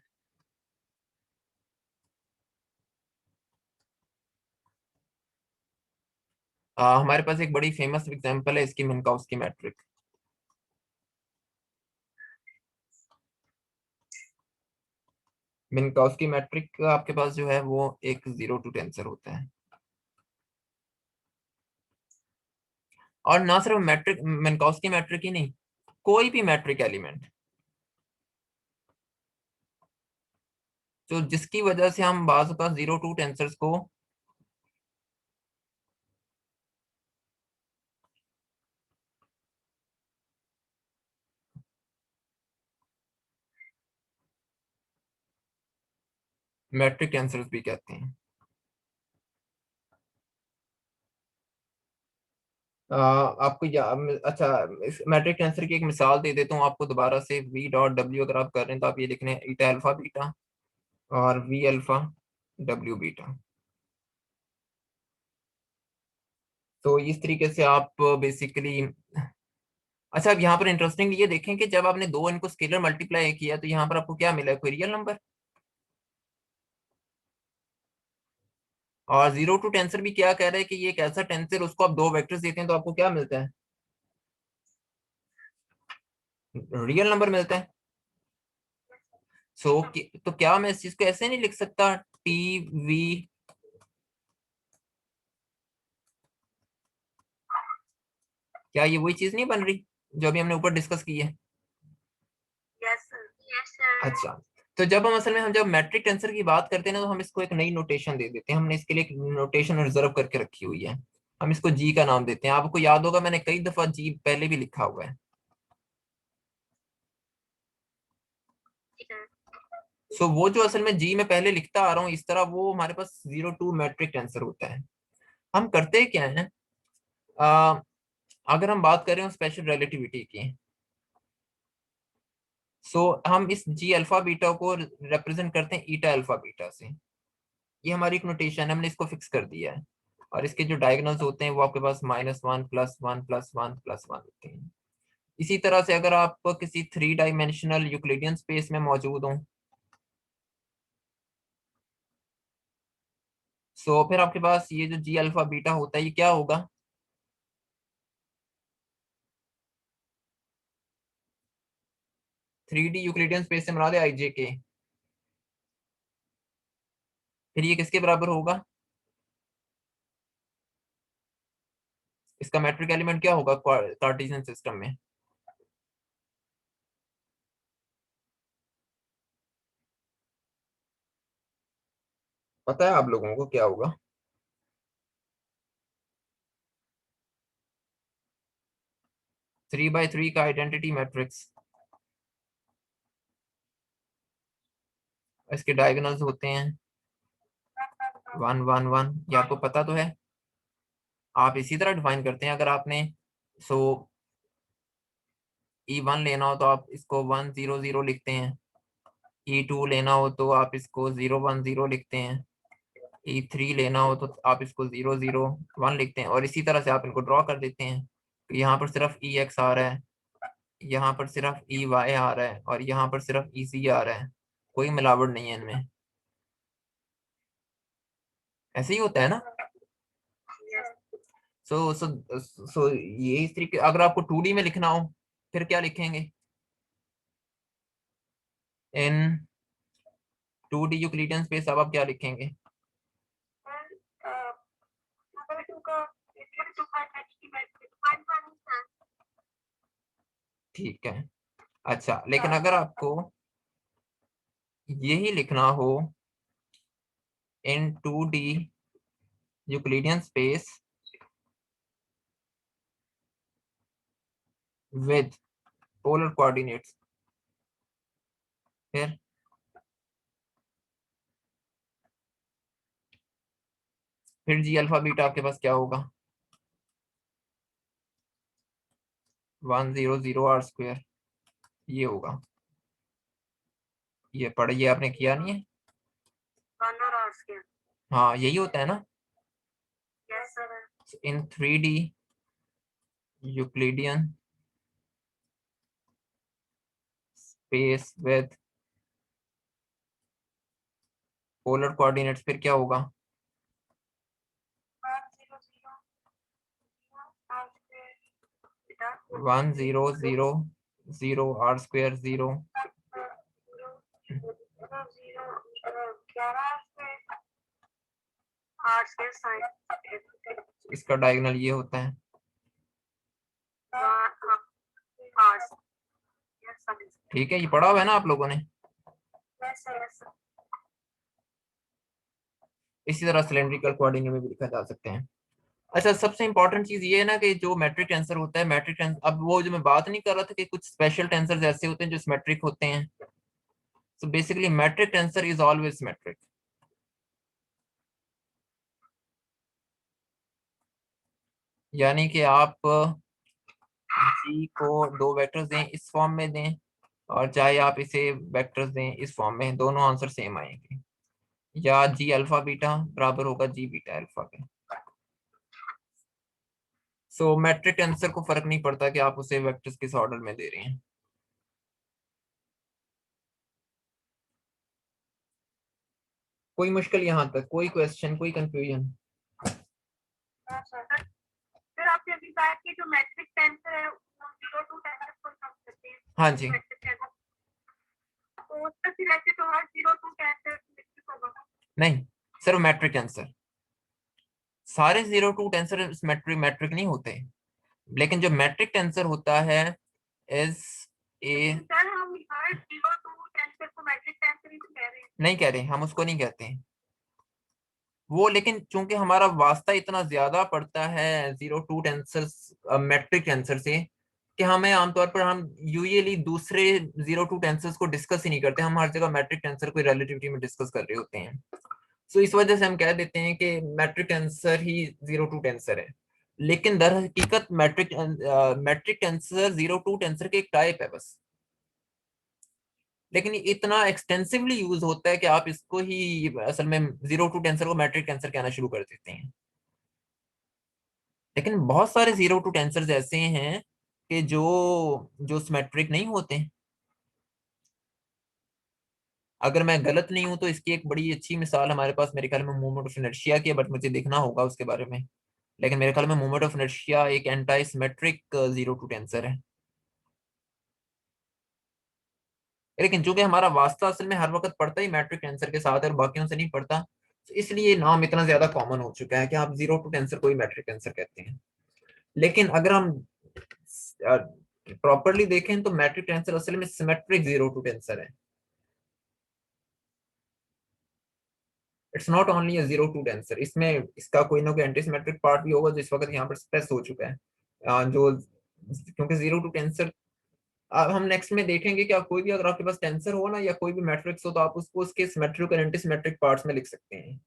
हमारे पास एक बड़ी फेमस एग्जांपल है इसकी, मिन्काउस्की मैट्रिक। मिन्काउस्की मैट्रिक आपके पास जो है वो एक 02 टेंसर होता है। और ना सिर्फ मैट्रिक, मिन्काउस्की मैट्रिक ही नहीं, कोई भी मैट्रिक एलिमेंट, तो जिसकी वजह से हम बाज का 02 टेंसर्स को मैट्रिक टेंसर्स भी कहते हैं। आपको अच्छा, इस मैट्रिक टेंसर की एक मिसाल दे देता हूँ आपको दोबारा से। v डॉट w अगर आप कर रहे हैं तो आप ये लिख रहे हैं ईटा अल्फा बीटा और v अल्फा w बीटा। तो इस तरीके से आप बेसिकली, अच्छा अब यहाँ पर इंटरेस्टिंग ये देखें कि जब आपने दो इनको स्केलर मल्टीप्लाई किया तो यहाँ पर आपको क्या मिला, कोई रियल नंबर। और 02 टेंसर भी क्या कह रहा है कि ये एक ऐसा टेंसर, उसको आप दो वेक्टर्स देते हैं तो आपको क्या मिलता है, रियल नंबर मिलता है। तो क्या मैं इस चीज को ऐसे नहीं लिख सकता, टी वी, क्या ये वही चीज नहीं बन रही जो अभी हमने ऊपर डिस्कस की है? Yes sir, yes sir. अच्छा, तो जब हम असल में हम जब मैट्रिक टेंसर की बात करते हैं ना, तो हम इसको एक नई नोटेशन दे देते हैं। हमने इसके लिए एक नोटेशन रिजर्व करके रखी हुई है, हम इसको जी का नाम देते हैं। आपको याद होगा मैंने कई दफा जी पहले भी लिखा हुआ है। सो वो जो असल में जी में पहले लिखता आ रहा हूँ इस तरह, वो हमारे पास 02 मैट्रिक टेंसर होता है। हम करते क्या है, आ, अगर हम बात करें स्पेशल रिलेटिविटी की, सो हम इस जी अल्फा बीटा को रिप्रेजेंट करते हैं ईटा अल्फा बीटा से। ये हमारी एक नोटेशन है, हमने इसको फिक्स कर दिया है। और इसके जो डायगोनल्स होते हैं वो आपके पास -1 +1 +1 +1 होते हैं। इसी तरह से अगर आप किसी 3 डायमेंशनल यूक्लिडियन स्पेस में मौजूद हो, सो फिर आपके पास ये जो जी अल्फा बीटा होता है ये क्या होगा? 3D यूक्लिडियन स्पेस से मुराद है आई जे के। फिर ये किसके बराबर होगा? इसका मैट्रिक एलिमेंट क्या होगा कार्टेशियन सिस्टम में? पता है आप लोगों को क्या होगा? 3 by 3 का आइडेंटिटी मैट्रिक्स, इसके डायगोनल्स होते हैं 1 1 1। ये आपको पता तो है। आप इसी तरह डिफाइन करते हैं। अगर आपने सो E1 लेना हो तो आप इसको 1 0 0 लिखते हैं। E2 लेना हो तो आप इसको 0 1 0 लिखते हैं। E3 लेना हो तो आप इसको 0 0 1 लिखते हैं, और इसी तरह से आप इनको ड्रॉ कर देते हैं। तो यहाँ पर सिर्फ EX आ रहा है, यहाँ पर सिर्फ EY आ रहा है, और यहाँ पर सिर्फ EC आ रहा है। कोई मिलावट नहीं है इनमें। ऐसे ही होता है ना? सो सो सो ये इस तरीके, अगर आपको 2D में लिखना हो फिर क्या लिखेंगे? इन 2D यूक्लिडियन स्पेस अब आप क्या लिखेंगे? ठीक है। अच्छा, लेकिन अगर आपको यही लिखना हो इन 2D Euclidean space with polar coordinates, फिर जी अल्फा बीटा आपके पास क्या होगा? 1 0 0 आर स्क्वायर, ये होगा। ये पढ़िए, आपने किया नहीं है? हाँ, यही होता है ना? इन 3D Euclidean space with polar coordinates फिर क्या होगा? 1 0 0 0 आर स्क्वायर 0। इसका डायगोनल ये होता है। ठीक है, ये पढ़ा हुआ है ना आप लोगों ने? इसी तरह सिलेंड्रिकल कोऑर्डिनेट में भी लिखा जा सकते हैं। अच्छा, सबसे इंपॉर्टेंट चीज ये है ना कि जो मैट्रिक टेंसर होता है, मैट्रिक टेंसर, अब वो जो मैं बात नहीं कर रहा था कि कुछ स्पेशल टेंसर ऐसे होते हैं जो सिमेट्रिक होते हैं। So basically metric tensor is always symmetric. यानी कि आप जी को दो वेक्टर्स दें, इस फॉर्म में दें, और चाहे आप इसे वेक्टर्स दें इस फॉर्म में, दोनों आंसर सेम आएंगे। या जी अल्फा बीटा बराबर होगा जी बीटा अल्फा के। सो मैट्रिक टेंसर को फर्क नहीं पड़ता कि आप उसे वेक्टर्स किस ऑर्डर में दे रहे हैं। कोई मुश्किल यहाँ तक, कोई क्वेश्चन, कोई कंफ्यूजन? फिर आपने अभी बात की जो मैट्रिक टेंसर है वो 0 to 10 तक कोई कम करते हैं। हाँ जी। तो उसका फिर ऐसे तो हर 0 to 10 तक होगा? नहीं, सिर्फ मैट्रिक टेंसर। सारे 0 to टेंसर मैट्रिक मैट्रिक नहीं होते, लेकिन जो मैट्रिक टेंसर होता है इज ए, सर हम हर 0 to 10 को मैट्रिक टेंसर ही तो कह रहे हैं। नहीं कह रहे, हम उसको नहीं कहते हैं वो, लेकिन चूंकि हमारा वास्ता इतना ज्यादा पड़ता है 0 to टेंसर मैट्रिक टेंसर से, कि हमें आमतौर पर हम यूजुअली दूसरे 0 to टेंसर्स को डिस्कस ही नहीं करते, हम हर जगह मैट्रिक टेंसर को रिलेटिविटी में डिस्कस कर रहे होते हैं। सो इस वजह से हम कह देते हैं कि मैट्रिक टेंसर ही 0 to टेंसर है। लेकिन दर हकीकत मैट्रिक टेंसर 0 to टेंसर के एक टाइप है बस। लेकिन ये इतना एक्सटेंसिवली यूज होता है कि आप इसको ही असल में जीरो टू टेंसर को मैट्रिक टेंसर कहना शुरू कर देते हैं। लेकिन बहुत सारे जीरो टू टेंसर्स ऐसे हैं कि जो जो सिमेट्रिक नहीं होते। अगर मैं गलत नहीं हूं तो इसकी एक बड़ी अच्छी मिसाल हमारे पास मेरे ख्याल में मोमेंट ऑफ इनर्शिया की है, बट मुझे देखना होगा उसके बारे में। लेकिन मेरे ख्याल में मोमेंट ऑफ इनर्शिया एक antisymmetric zero two tensor है। लेकिन चूंकि हमारा वास्ता असल में हर वक्त पड़ता ही मैट्रिक टेंसर के साथ है और बाकियों से नहीं पड़ता, तो इसलिए नाम इतना ज्यादा कॉमन हो चुका है कि आप जीरो टू टेंसर को ही मैट्रिक टेंसर कहते हैं। लेकिन अगर हम प्रॉपरली देखें तो मैट्रिक टेंसर असल में सिमेट्रिक जीरो टू टेंसर है। It's not only a zero two tensor, इसमें इसका कोई ना कोई एंटी सिमेट्रिक पार्ट भी होगा जो इस वक्त यहाँ पर स्ट्रेस हो चुका है। जो क्योंकि जीरो टू टेंसर, अब हम नेक्स्ट में देखेंगे कि आप कोई भी अगर आपके पास टेंसर हो ना या कोई भी मैट्रिक्स हो तो आप उसको उसके सिमेट्रिक और एंटी सिमेट्रिक पार्ट्स में लिख सकते हैं।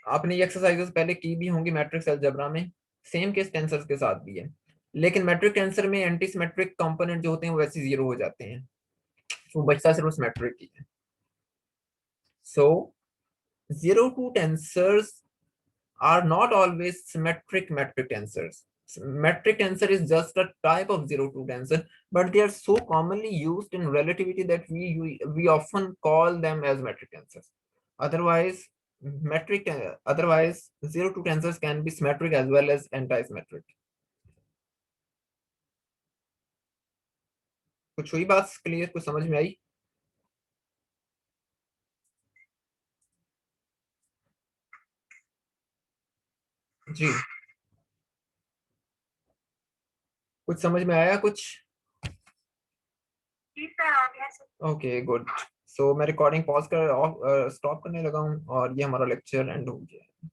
आपने ये एक्सरसाइजेस पहले की भी होंगी मैट्रिक्स अलजेब्रा में। सेम केस टेंसर्स के साथ भी है, लेकिन मैट्रिक टेंसर में एंटी सिमेट्रिक कंपोनेंट जो होते हैं वो वैसे जीरो हो जाते हैं, तो बचता सिर्फ सिमेट्रिक ही है। So zero two tensors are not always symmetric metric tensors. Metric tensor is just a type of zero to tensor, but they are so commonly used in relativity that we often call them as metric tensors. Otherwise, otherwise zero to tensors can be symmetric as well as anti-symmetric. कुछ हुई बात clear, कुछ समझ में आई? जी, कुछ समझ में आया कुछ? जी सर, आ गया सर। Okay good. सो मैं रिकॉर्डिंग पॉज कर स्टॉप करने लगा हूँ और ये हमारा लेक्चर एंड हो गया।